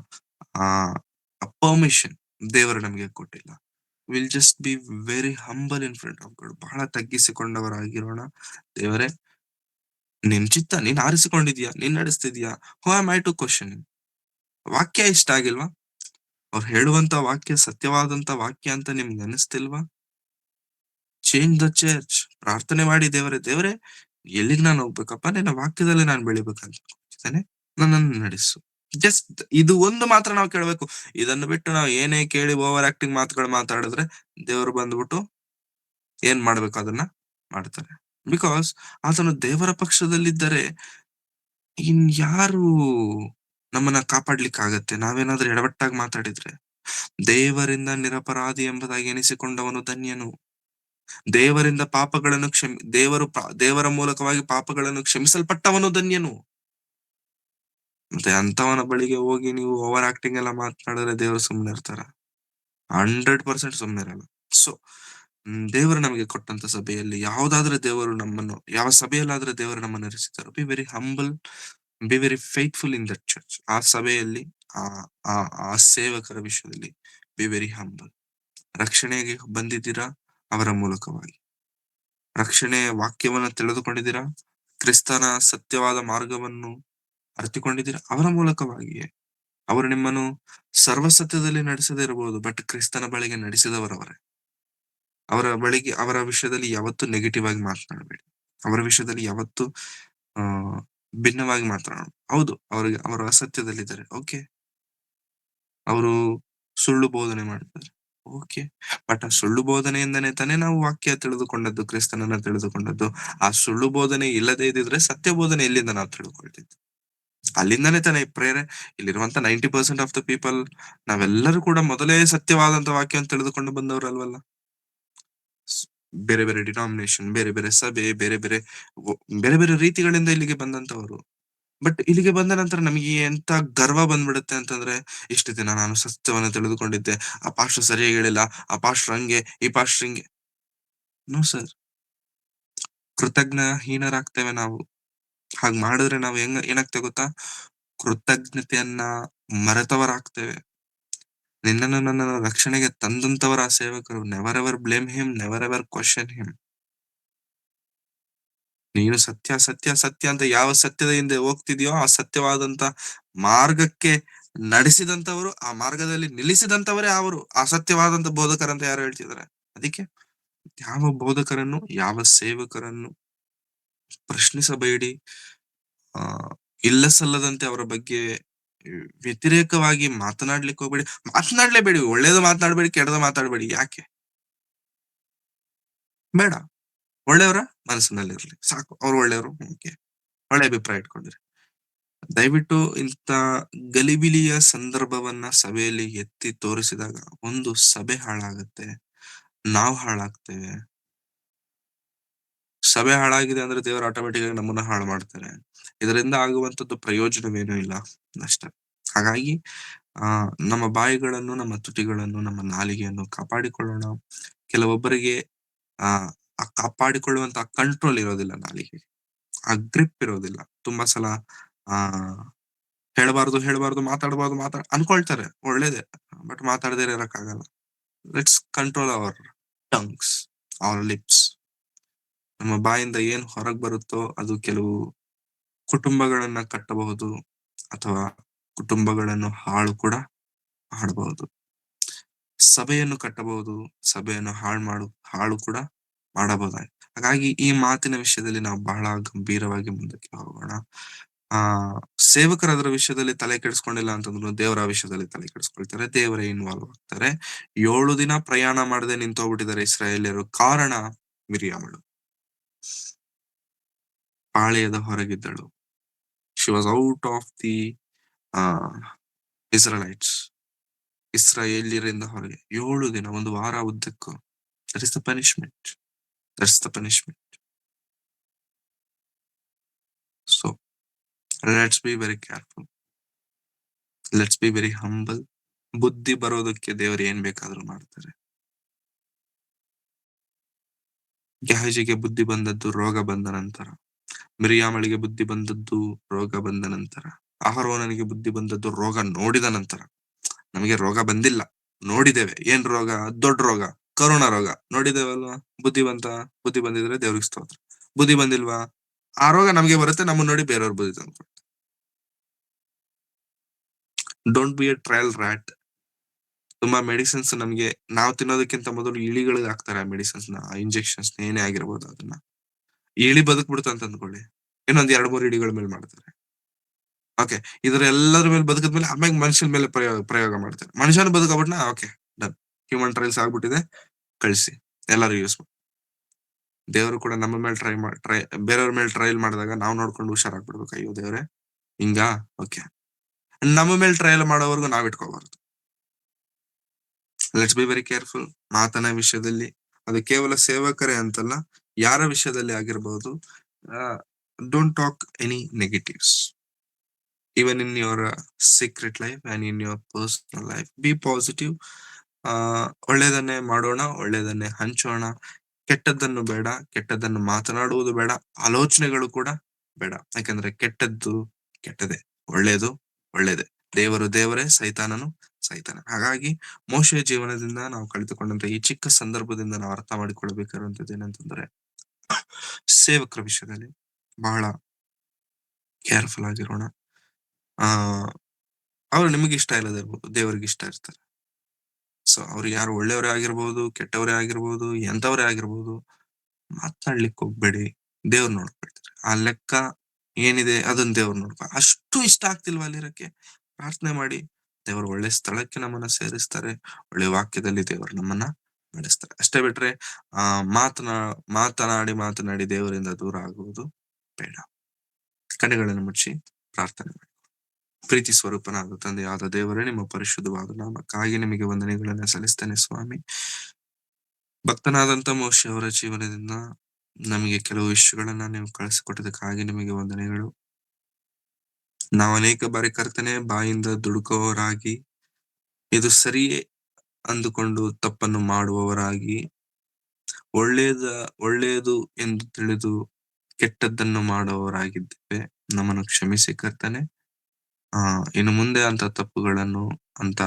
ಪರ್ಮಿಷನ್ ದೇವರು ನಮಗೆ ಕೊಟ್ಟಿಲ್ಲ. Will just be very humble in front of God. ಬಹಳ ತಗ್ಗಿಸಿಕೊಂಡವರಾಗಿರೋಣ. ದೇವರೇ, ನಿನ್ ಚಿತ್ತ, ನೀನ್ ಆರಿಸಿಕೊಂಡಿದ್ಯಾ, ನೀನ್ ನಡೆಸ್ತಿದ್ಯಾ, who am I to question? ವಾಕ್ಯ ಇಷ್ಟ ಆಗಿಲ್ವಾ? ಅವ್ರು ಹೇಳುವಂತ ವಾಕ್ಯ ಸತ್ಯವಾದಂತ ವಾಕ್ಯ ಅಂತ ನಿಮ್ಗೆ ಅನಿಸ್ತಿಲ್ವಾ? Change the church. ಪ್ರಾರ್ಥನೆ ಮಾಡಿ, ದೇವರೇ ಎಲ್ಲಿಗೆ ನಾನು ಹೋಗ್ಬೇಕಪ್ಪ? ನಿನ್ನ ವಾಕ್ಯದಲ್ಲಿ ನಾನು ಬೆಳಿಬೇಕಂತ ಇದ್ದೇನೆ, ನನ್ನನ್ನು ನಡೆಸು. ಜಸ್ಟ್ ಇದು ಒಂದು ಮಾತ್ರ ನಾವು ಕೇಳ್ಬೇಕು. ಇದನ್ನು ಬಿಟ್ಟು ನಾವು ಏನೇ ಕೇಳಿ ಓವರ್ ಆಕ್ಟಿಂಗ್ ಮಾತುಗಳು ಮಾತಾಡಿದ್ರೆ ದೇವರು ಬಂದ್ಬಿಟ್ಟು ಏನ್ ಮಾಡ್ಬೇಕು ಅದನ್ನ ಮಾಡ್ತಾರೆ. ಬಿಕಾಸ್ ಆತನು ದೇವರ ಪಕ್ಷದಲ್ಲಿದ್ದರೆ ಯಾರು ನಮ್ಮನ್ನ ಕಾಪಾಡ್ಲಿಕ್ಕೆ ಆಗತ್ತೆ? ನಾವೇನಾದ್ರೂ ಎಡವಟ್ಟಾಗಿ ಮಾತಾಡಿದ್ರೆ. ದೇವರಿಂದ ನಿರಪರಾಧಿ ಎಂಬುದಾಗಿ ಎನಿಸಿಕೊಂಡವನು ಧನ್ಯನು. ದೇವರಿಂದ ಪಾಪಗಳನ್ನು ದೇವರ ಮೂಲಕವಾಗಿ ಪಾಪಗಳನ್ನು ಕ್ಷಮಿಸಲ್ಪಟ್ಟವನು ಧನ್ಯನು. ಮತ್ತೆ ಅಂತವನ ಬಳಿಗೆ ಹೋಗಿ ನೀವು ಓವರ್ ಆಕ್ಟಿಂಗ್ ಎಲ್ಲ ಮಾತನಾಡಿದ್ರೆ ದೇವರು ಸುಮ್ಮನೆ ಇರ್ತಾರ? 100% ಸುಮ್ಮನೆ ಇರಲ್ಲ. ಸೊ ದೇವರು ನಮಗೆ ಕೊಟ್ಟಂತ ಸಭೆಯಲ್ಲಿ ಯಾವ ಸಭೆಯಲ್ಲಾದ್ರೆ ದೇವರು ನಮ್ಮನ್ನು ಇರಿಸಿದ್ದಾರೋ, be very humble, be very faithful in that church. ಆ ಸಭೆಯಲ್ಲಿ ಆ ಆ ಆ ಸೇವಕರ ವಿಷಯದಲ್ಲಿ ಬಿ ವೆರಿ ಹಂಬಲ್. ರಕ್ಷಣೆಗೆ ಬಂದಿದ್ದೀರಾ ಅವರ ಮೂಲಕವಾಗಿ. ರಕ್ಷಣೆಯ ವಾಕ್ಯವನ್ನು ತಿಳಿದುಕೊಂಡಿದ್ದೀರಾ, ಕ್ರಿಸ್ತನ ಸತ್ಯವಾದ ಮಾರ್ಗವನ್ನು ಅರಿತುಕೊಂಡಿದ್ದೀರಾ ಅವರ ಮೂಲಕವಾಗಿಯೇ. ಅವರು ನಿಮ್ಮನ್ನು ಸರ್ವಸತ್ಯದಲ್ಲಿ ನಡೆಸದೇ ಇರಬಹುದು, ಬಟ್ ಕ್ರಿಸ್ತನ ಬಳಿಗೆ ನಡೆಸಿದವರವರೇ. ಅವರ ವಿಷಯದಲ್ಲಿ ಯಾವತ್ತೂ ನೆಗೆಟಿವ್ ಆಗಿ ಮಾತನಾಡಬೇಡಿ. ಅವರ ವಿಷಯದಲ್ಲಿ ಯಾವತ್ತೂ ಆ ಭಿನ್ನವಾಗಿ ಮಾತನಾಡೋಣ. ಹೌದು, ಅವರು ಅಸತ್ಯದಲ್ಲಿದ್ದಾರೆ. ಓಕೆ. ಅವರು ಸುಳ್ಳು ಬೋಧನೆ ಮಾಡ್ತಾರೆ. ಓಕೆ. ಬಟ್ ಆ ಸುಳ್ಳು ಬೋಧನೆಯಿಂದನೇ ತಾನೇ ನಾವು ವಾಕ್ಯ ತಿಳಿದುಕೊಂಡದ್ದು, ಕ್ರಿಸ್ತನನ್ನ ತಿಳಿದುಕೊಂಡದ್ದು. ಆ ಸುಳ್ಳು ಬೋಧನೆ ಇಲ್ಲದೇ ಇದ್ದಿದ್ರೆ ಸತ್ಯ ಬೋಧನೆ ಎಲ್ಲಿಂದ ನಾವು ತಿಳ್ಕೊಳ್ತಿದ್ವಿ? ಅಲ್ಲಿಂದಾನೇ ತಾನೇ ಪ್ರೇರೆ. ಇಲ್ಲಿರುವಂತ 90% ಆಫ್ ದ ಪೀಪಲ್, ನಾವೆಲ್ಲರೂ ಕೂಡ ಮೊದಲೇ ಸತ್ಯವಾದಂತ ವಾಕ್ಯವನ್ನು ತಿಳಿದುಕೊಂಡು ಬಂದವರಲ್ವಲ್ಲ. ಬೇರೆ ಬೇರೆ ಡಿನಾಮಿನೇಷನ್, ಬೇರೆ ಬೇರೆ ಸಭೆ, ಬೇರೆ ಬೇರೆ ರೀತಿಗಳಿಂದ ಇಲ್ಲಿಗೆ ಬಂದಂತವರು. ಬಟ್ ಇಲ್ಲಿಗೆ ಬಂದ ನಂತರ ನಮಗೆ ಎಂತ ಗರ್ವ ಬಂದ್ಬಿಡುತ್ತೆ ಅಂತಂದ್ರೆ, ಇಷ್ಟು ದಿನ ನಾನು ಸತ್ಯವನ್ನು ತಿಳಿದುಕೊಂಡಿದ್ದೆ, ಆ ಪಾಸ್ಟರ್ ಸರಿಯಾಗಿ ಹೇಳಿಲ್ಲ, ಆ ಪಾಸ್ಟರ್ ಹಂಗೆ, ಈ ಪಾಸ್ಟರ್ ಹಿಂಗೆ. ನೋ ಸರ್, ಕೃತಜ್ಞಹೀನರಾಗ್ತೇವೆ ನಾವು. ಹಾಗ್ ಮಾಡಿದ್ರೆ ನಾವು ಏನಾಗ್ತೇವೆ ಗೊತ್ತಾ? ಕೃತಜ್ಞತೆಯನ್ನ ಮರೆತವರಾಗ್ತೇವೆ. ನಿನ್ನನ್ನು ನನ್ನನ್ನು ರಕ್ಷಣೆಗೆ ತಂದಂತವರ ಆ ಸೇವಕರು. Never ever blame him, never ever question him. ನೀನು ಸತ್ಯ ಸತ್ಯ ಸತ್ಯ ಅಂತ ಯಾವ ಸತ್ಯದ ಹಿಂದೆ ಹೋಗ್ತಿದ್ಯೋ, ಆ ಸತ್ಯವಾದಂತ ಮಾರ್ಗಕ್ಕೆ ನಡೆಸಿದಂತವರು, ಆ ಮಾರ್ಗದಲ್ಲಿ ನಿಲ್ಲಿಸಿದಂತವರೇ ಅವರು ಅಸತ್ಯವಾದಂತ ಬೋಧಕರಂತ ಯಾರು ಹೇಳ್ತಿದ್ದಾರೆ. ಅದಕ್ಕೆ ಯಾವ ಬೋಧಕರನ್ನು, ಯಾವ ಸೇವಕರನ್ನು ಪ್ರಶ್ನಿಸಬೇಡಿ. ಆ ಇಲ್ಲ ಸಲ್ಲದಂತೆ ಅವರ ಬಗ್ಗೆ ವ್ಯತಿರೇಕವಾಗಿ ಮಾತನಾಡ್ಲಿಕ್ಕೆ ಹೋಗ್ಬೇಡಿ. ಮಾತನಾಡ್ಲೇಬೇಡಿ, ಒಳ್ಳೇದು ಮಾತನಾಡ್ಬೇಡಿ, ಕೆಟ್ಟದ ಮಾತಾಡ್ಬೇಡಿ. ಯಾಕೆ ಬೇಡ? ಒಳ್ಳೆಯವರ ಮನಸ್ಸಿನಲ್ಲಿರ್ಲಿ ಸಾಕು. ಅವ್ರು ಒಳ್ಳೆಯವರು, ಓಕೆ, ಒಳ್ಳೆ ಅಭಿಪ್ರಾಯ ಇಟ್ಕೊಂಡಿರಿ. ದಯವಿಟ್ಟು ಇಂಥ ಗಲಿಬಿಲಿಯ ಸಂದರ್ಭವನ್ನ ಸಭೆಯಲ್ಲಿ ಎತ್ತಿ ತೋರಿಸಿದಾಗ ಒಂದು ಸಭೆ ಹಾಳಾಗತ್ತೆ, ನಾವು ಹಾಳಾಗ್ತೇವೆ. ಸಭೆ ಹಾಳಾಗಿದೆ ಅಂದ್ರೆ ದೇವರು ಆಟೋಮೆಟಿಕ್ ಆಗಿ ನಮ್ಮನ್ನ ಹಾಳು ಮಾಡ್ತಾರೆ. ಇದರಿಂದ ಆಗುವಂತದ್ದು ಪ್ರಯೋಜನವೇನೂ ಇಲ್ಲ, ಅಷ್ಟೇ. ಹಾಗಾಗಿ ನಮ್ಮ ಬಾಯಿಗಳನ್ನು, ನಮ್ಮ ತುಟಿಗಳನ್ನು, ನಮ್ಮ ನಾಲಿಗೆಯನ್ನು ಕಾಪಾಡಿಕೊಳ್ಳೋಣ. ಕೆಲವೊಬ್ಬರಿಗೆ ಆ ಕಾಪಾಡಿಕೊಳ್ಳುವಂತ ಕಂಟ್ರೋಲ್ ಇರೋದಿಲ್ಲ ನಾಲಿಗೆ, ಆ ಗ್ರಿಪ್ ಇರೋದಿಲ್ಲ. ತುಂಬಾ ಸಲ ಆ ಹೇಳ್ಬಾರ್ದು ಮಾತಾಡಬಾರ್ದು ಅನ್ಕೊಳ್ತಾರೆ, ಒಳ್ಳೇದೇ. ಬಟ್ ಮಾತಾಡದೇ ಇರಕ್ಕಾಗಲ್ಲ. Let's control our tongues, our lips. ನಮ್ಮ ಬಾಯಿಂದ ಏನ್ ಹೊರಗ್ ಬರುತ್ತೋ ಅದು ಕೆಲವು ಕುಟುಂಬಗಳನ್ನ ಕಟ್ಟಬಹುದು, ಅಥವಾ ಕುಟುಂಬಗಳನ್ನು ಹಾಳು ಕೂಡ ಮಾಡಬಹುದು. ಸಭೆಯನ್ನು ಕಟ್ಟಬಹುದು, ಸಭೆಯನ್ನು ಹಾಳು ಕೂಡ ಮಾಡಬಹುದಾಗಿದೆ. ಹಾಗಾಗಿ ಈ ಮಾತಿನ ವಿಷಯದಲ್ಲಿ ನಾವು ಬಹಳ ಗಂಭೀರವಾಗಿ ಮುಂದಕ್ಕೆ ಹೋಗೋಣ. ಸೇವಕರ ಅದರ ವಿಷಯದಲ್ಲಿ ತಲೆ ಕೆಡಿಸ್ಕೊಂಡಿಲ್ಲ ಅಂತಂದ್ರು ದೇವರ ವಿಷಯದಲ್ಲಿ ತಲೆ ಕೆಡಿಸ್ಕೊಳ್ತಾರೆ, ದೇವರೇ ಇನ್ವಾಲ್ವ್ ಆಗ್ತಾರೆ. 7 ದಿನ ಪ್ರಯಾಣ ಮಾಡದೆ ನಿಂತೋಗ್ಬಿಟ್ಟಿದ್ದಾರೆ ಇಸ್ರಾಯೇಲ್ಯರು. ಕಾರಣ ಮಿರಿಯಾಮಳು. ಪಾಳೆಯದ ಹೊರಗಿದ್ದಳು. She was out of the Israelites. ಇಸ್ರಾಯೇಲ್ಯರಿಂದ ಹೊರಗೆ 7 ದಿನ, ಒಂದು ವಾರ ಉದ್ದಕ್ಕೂ. That is the punishment. That's the punishment. So let's be very careful, let's be very humble. ಬುದ್ಧಿ ಬರೋದಕ್ಕೆ ದೇವರು ಏನ್ ಬೇಕಾದ್ರೂ ಮಾಡ್ತಾರೆ. ಗೆಹಜಿಗೆ ಬುದ್ಧಿ ಬಂದದ್ದು ರೋಗ ಬಂದ ನಂತರ, ಮಿರಿಯಾಮಳಿಗೆ ಬುದ್ಧಿ ಬಂದದ್ದು ರೋಗ ಬಂದ ನಂತರ, ಅಹರೋನನಿಗೆ ಬುದ್ಧಿ ಬಂದದ್ದು ರೋಗ ನೋಡಿದ ನಂತರ. ನಮಗೆ ರೋಗ ಬಂದಿಲ್ಲ, ನೋಡಿದ್ದೇವೆ. ಏನ್ ರೋಗ? ದೊಡ್ಡ ರೋಗ, ಕರೋನಾ ರೋಗ ನೋಡಿದ್ದೇವಲ್ವಾ? ಬುದ್ಧಿ ಬಂದಿದ್ರೆ ದೇವ್ರಿಗೆ ಸ್ತೋತ್ರ. ಬುದ್ಧಿ ಬಂದಿಲ್ವಾ? ಆ ರೋಗ ನಮ್ಗೆ ಬರುತ್ತೆ, ನಮ್ಮನ್ನ ನೋಡಿ ಬೇರೆಯವ್ರ ಬುದ್ಧಿ ತಂದ್ಕೊಳ್ತಾರೆ. Don't be a trial rat. ತುಂಬಾ ಮೆಡಿಸಿನ್ಸ್ ನಮ್ಗೆ, ನಾವು ತಿನ್ನೋದಕ್ಕಿಂತ ಮೊದಲು ಇಲಿಗಳಿಗೆ ಹಾಕ್ತಾರೆ ಆ ಮೆಡಿಸಿನ್ಸ್ ನ, ಇಂಜೆಕ್ಷನ್ಸ್ ಏನೇ ಆಗಿರ್ಬೋದು. ಅದನ್ನ ಇಲಿ ಬದುಕ್ಬಿಡುತ್ತೆ ಅಂತ ಅಂದ್ಕೊಳ್ಳಿ, ಇನ್ನೊಂದ್ 2-3 ಇಲಿಗಳ ಮೇಲೆ ಮಾಡ್ತಾರೆ. ಓಕೆ, ಇದ್ರ ಎಲ್ಲರ ಮೇಲೆ ಬದುಕದ್ಮೇಲೆ ಆಮ್ಯಾಗ ಮನುಷ್ಯನ ಮೇಲೆ ಪ್ರಯೋಗ ಮಾಡ್ತಾರೆ. ಮನುಷ್ಯನ ಬದುಕಬಿಟ್ನ, ಓಕೆ ಡನ್, ಹ್ಯೂಮನ್ ಟ್ರಯಲ್ಸ್ ಆಗ್ಬಿಟ್ಟಿದೆ, ಕಳಿಸಿ ಎಲ್ಲರೂ ಯೂಸ್ ಮಾಡಿ. ದೇವರು ಕೂಡ ನಮ್ಮ ಮೇಲೆ ಬೇರೆಯವ್ರ ಮೇಲೆ ಟ್ರಯಲ್ ಮಾಡಿದಾಗ ನಾವು ನೋಡ್ಕೊಂಡು ಹುಷಾರಾಗ್ಬಿಡ್ಬೇಕು. ಅಯ್ಯೋ ದೇವ್ರೆ ಹಿಂಗ, ಓಕೆ. ನಮ್ಮ ಮೇಲೆ ಟ್ರಯಲ್ ಮಾಡೋವರೆಗೂ ನಾವ್ ಇಟ್ಕೋಬಾರ್ದು. ಲೆಟ್ಸ್ ಬಿ ವೆರಿ ಕೇರ್ಫುಲ್ ಮಾತನ ವಿಷಯದಲ್ಲಿ. ಅದು ಕೇವಲ ಸೇವಕರೇ ಅಂತಲ್ಲ, ಯಾರ ವಿಷಯದಲ್ಲಿ ಆಗಿರಬಹುದು. Don't talk any negatives. even in your secret life and in your personal life. Be positive. ಒಳ್ಳೆಯದನ್ನೇ ಮಾಡೋಣ, ಒಳ್ಳೆಯದನ್ನೇ ಹಂಚೋಣ. ಕೆಟ್ಟದ್ದನ್ನು ಬೇಡ, ಕೆಟ್ಟದ್ದನ್ನು ಮಾತನಾಡುವುದು ಬೇಡ, ಆಲೋಚನೆಗಳು ಕೂಡ ಬೇಡ. ಯಾಕಂದ್ರೆ ಕೆಟ್ಟದ್ದು ಕೆಟ್ಟದೇ, ಒಳ್ಳೆಯದು ಒಳ್ಳೆಯದೇ. ದೇವರು ದೇವರೇ, ಸೈತಾನನು ಸೈತಾನ. ಹಾಗಾಗಿ ಮೋಶೆಯ ಜೀವನದಿಂದ ನಾವು ಕಲಿತುಕೊಂಡಂತ ಈ ಚಿಕ್ಕ ಸಂದರ್ಭದಿಂದ ನಾವು ಅರ್ಥ ಮಾಡಿಕೊಳ್ಳಬೇಕಾದಂತದ್ದು ಏನಂತಂದ್ರೆ, ಸೇವಕರ ವಿಷಯದಲ್ಲಿ ಬಹಳ ಕೇರ್ಫುಲ್ ಆಗಿರೋಣ. ಆ ಅವ್ರು ನಿಮಗೆ ಇಷ್ಟ ಇಲ್ಲದೆ ಇರ್ಬೋದು, ದೇವರಿಗೆ ಇಷ್ಟ ಇರ್ತಾರೆ. ಸೊ ಅವ್ರು ಯಾರು ಒಳ್ಳೆಯವರೇ ಆಗಿರ್ಬೋದು, ಕೆಟ್ಟವರೇ ಆಗಿರ್ಬೋದು, ಎಂತವರೇ ಆಗಿರ್ಬೋದು, ಮಾತಾಡ್ಲಿಕ್ಕೆ ಹೋಗ್ಬೇಡಿ. ದೇವ್ರು ನೋಡ್ಕೊಳ್ತಾರೆ. ಆ ಲೆಕ್ಕ ಏನಿದೆ ಅದನ್ನ ದೇವ್ರು ಅಷ್ಟು ಇಷ್ಟ ಆಗ್ತಿಲ್ವಾ ಅಲ್ಲಿರಕ್ಕೆ, ಪ್ರಾರ್ಥನೆ ಮಾಡಿ. ದೇವರು ಒಳ್ಳೆ ಸ್ಥಳಕ್ಕೆ ನಮ್ಮನ್ನ ಸೇರಿಸ್ತಾರೆ. ಒಳ್ಳೆ ವಾಕ್ಯದಲ್ಲಿ ದೇವರು ನಮ್ಮನ್ನ ನಡೆಸ್ತಾರೆ. ಅಷ್ಟೇ ಬಿಟ್ರೆ ಮಾತನಾಡಿ ದೇವರಿಂದ ದೂರ ಆಗುವುದು ಬೇಡ. ಕಣ್ಣುಗಳನ್ನು ಮುಚ್ಚಿ ಪ್ರಾರ್ಥನೆ ಮಾಡಿ. ಪ್ರೀತಿ ಸ್ವರೂಪನಾದ ತಂದೆಯಾದ ದೇವರೇ, ನಿಮ್ಮ ಪರಿಶುದ್ಧವಾದ ನಾಮಕ್ಕಾಗಿ ನಿಮಗೆ ವಂದನೆಗಳನ್ನ ಸಲ್ಲಿಸ್ತೇನೆ ಸ್ವಾಮಿ. ಭಕ್ತನಾದಂತ ಮೋಶೆ ಅವರ ಜೀವನದಿಂದ ನಮಗೆ ಕೆಲವು ವಿಷಯಗಳನ್ನ ನೀವು ಕಳಿಸಿಕೊಟ್ಟದಕ್ಕಾಗಿ ನಿಮಗೆ ವಂದನೆಗಳು. ನಾವು ಅನೇಕ ಬಾರಿ ಕರ್ತನೆ ಬಾಯಿಂದ ದುಡುಕುವವರಾಗಿ, ಇದು ಸರಿಯೇ ಅಂದುಕೊಂಡು ತಪ್ಪನ್ನು ಮಾಡುವವರಾಗಿ, ಒಳ್ಳೆಯದು ಎಂದು ತಿಳಿದು ಕೆಟ್ಟದ್ದನ್ನು ಮಾಡುವವರಾಗಿದ್ದೇವೆ. ನಮ್ಮನ್ನು ಕ್ಷಮಿಸಿ ಕರ್ತನೆ. ಇನ್ನು ಮುಂದೆ ಅಂತ ತಪ್ಪುಗಳನ್ನು, ಅಂತ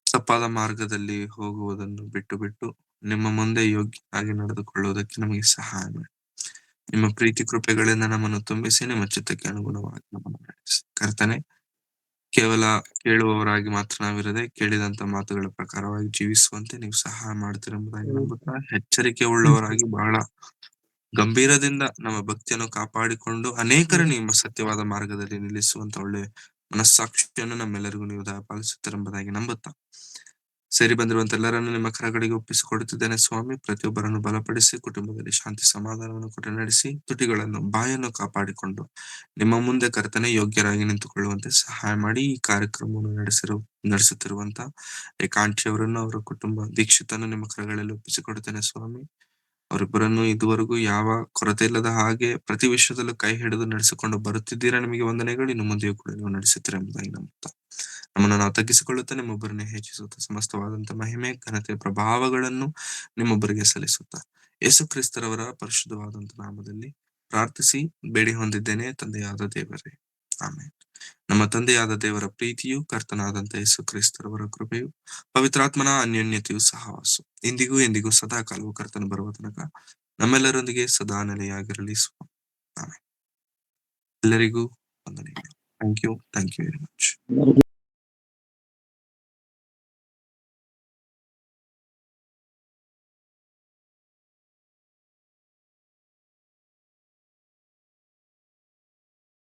ತಪ್ಪಾದ ಮಾರ್ಗದಲ್ಲಿ ಹೋಗುವುದನ್ನು ಬಿಟ್ಟು ನಿಮ್ಮ ಮುಂದೆ ಯೋಗ್ಯವಾಗಿ ನಡೆದುಕೊಳ್ಳುವುದಕ್ಕೆ ನಮಗೆ ಸಹಾಯ ಮಾಡಿ. ನಿಮ್ಮ ಪ್ರೀತಿ ಕೃಪೆಗಳಿಂದ ನಮ್ಮನ್ನು ತುಂಬಿಸಿ, ನಿಮ್ಮ ಚಿತ್ತಕ್ಕೆ ಅನುಗುಣವಾಗಿ ನಮ್ಮನ್ನು ನಡೆಸಿ ಕರ್ತನೆ. ಕೇವಲ ಕೇಳುವವರಾಗಿ ಮಾತ್ರ ನಾವಿರದೆ, ಕೇಳಿದಂತ ಮಾತುಗಳ ಪ್ರಕಾರವಾಗಿ ಜೀವಿಸುವಂತೆ ನೀವು ಸಹಾಯ ಮಾಡ್ತೀರೆಂಬುದಾಗಿ ನಂಬುತ್ತಾ, ಎಚ್ಚರಿಕೆ ಉಳ್ಳವರಾಗಿ ಬಹಳ ಗಂಭೀರದಿಂದ ನಮ್ಮ ಭಕ್ತಿಯನ್ನು ಕಾಪಾಡಿಕೊಂಡು ಅನೇಕರ ನಿಮ್ಮ ಸತ್ಯವಾದ ಮಾರ್ಗದಲ್ಲಿ ನಿಲ್ಲಿಸುವಂತ ಒಳ್ಳೆ ಮನಸ್ಸಾಕ್ಷಿಯನ್ನು ನಮ್ಮೆಲ್ಲರಿಗೂ ನೀವು ದಯಪಾಲಿಸುತ್ತೀರೆಂಬುದಾಗಿ ನಂಬುತ್ತಾ, ಸೇರಿ ಬಂದಿರುವಂತ ಎಲ್ಲರನ್ನು ನಿಮ್ಮ ಕರಗಳಿಗೆ ಒಪ್ಪಿಸಿಕೊಡುತ್ತಿದ್ದೇನೆ ಸ್ವಾಮಿ. ಪ್ರತಿಯೊಬ್ಬರನ್ನು ಬಲಪಡಿಸಿ, ಕುಟುಂಬದಲ್ಲಿ ಶಾಂತಿ ಸಮಾಧಾನವನ್ನು ಕೊಟ್ಟು ನಡೆಸಿ, ಬಾಯನ್ನು ಕಾಪಾಡಿಕೊಂಡು ನಿಮ್ಮ ಮುಂದೆ ಕರ್ತನೆ ಯೋಗ್ಯರಾಗಿ ನಿಂತುಕೊಳ್ಳುವಂತೆ ಸಹಾಯ ಮಾಡಿ. ಈ ಕಾರ್ಯಕ್ರಮವನ್ನು ನಡೆಸುತ್ತಿರುವಂತ ಏಕಾಂಟಿಯವರನ್ನು, ಅವರ ಕುಟುಂಬ ದೀಕ್ಷಿತನ್ನು ನಿಮ್ಮ ಕರಗಳಲ್ಲಿ ಒಪ್ಪಿಸಿಕೊಡುತ್ತೇನೆ ಸ್ವಾಮಿ. ಅವರಿಬ್ಬರನ್ನು ಇದುವರೆಗೂ ಯಾವ ಕೊರತೆ ಇಲ್ಲದ ಹಾಗೆ ಪ್ರತಿ ವಿಷಯದಲ್ಲೂ ಕೈ ಹಿಡಿದು ನಡೆಸಿಕೊಂಡು ಬರುತ್ತಿದ್ದೀರಾ. ನಿಮಗೆ ವಂದನೆಗಳು. ಇನ್ನು ಮುಂದೆಯೂ ಕೂಡ ನೀವು ನಡೆಸುತ್ತೀರಾ ಎಂಬುದಾಗಿ ನಂಬುತ್ತಾ, ನಮ್ಮನ್ನು ನಾವು ತಗ್ಗಿಸಿಕೊಳ್ಳುತ್ತಾ ನಿಮ್ಮೊಬ್ಬರನ್ನೇ ಹೆಚ್ಚಿಸುತ್ತಾ, ಸಮಸ್ತವಾದಂತ ಮಹಿಮೆ, ಘನತೆ, ಪ್ರಭಾವಗಳನ್ನು ನಿಮ್ಮೊಬ್ಬರಿಗೆ ಸಲ್ಲಿಸುತ್ತಾ, ಯೇಸು ಕ್ರಿಸ್ತರವರ ಪರಿಶುದ್ಧವಾದಂತ ನಾಮದಲ್ಲಿ ಪ್ರಾರ್ಥಿಸಿ ಬೇಡಿ ಹೊಂದಿದ್ದೇನೆ ತಂದೆಯಾದ ದೇವರೇ, ಆಮೇಲೆ. ನಮ್ಮ ತಂದೆಯಾದ ದೇವರ ಪ್ರೀತಿಯು, ಕರ್ತನಾದಂತ ಯೇಸು ಕ್ರಿಸ್ತರವರ ಕೃಪೆಯು, ಪವಿತ್ರಾತ್ಮನ ಅನ್ಯೋನ್ಯತೆಯು ಸಹವಾಸು ಇಂದಿಗೂ ಎಂದಿಗೂ ಸದಾ ಕಾಲವು ಕರ್ತನು ಬರುವ ತನಕ ನಮ್ಮೆಲ್ಲರೊಂದಿಗೆ ಸದಾ ನೆಲೆಯಾಗಿರಲಿ. ಆಮೇಲೆ. ಎಲ್ಲರಿಗೂ ವಂದನೆಗಳು. Thank you very much.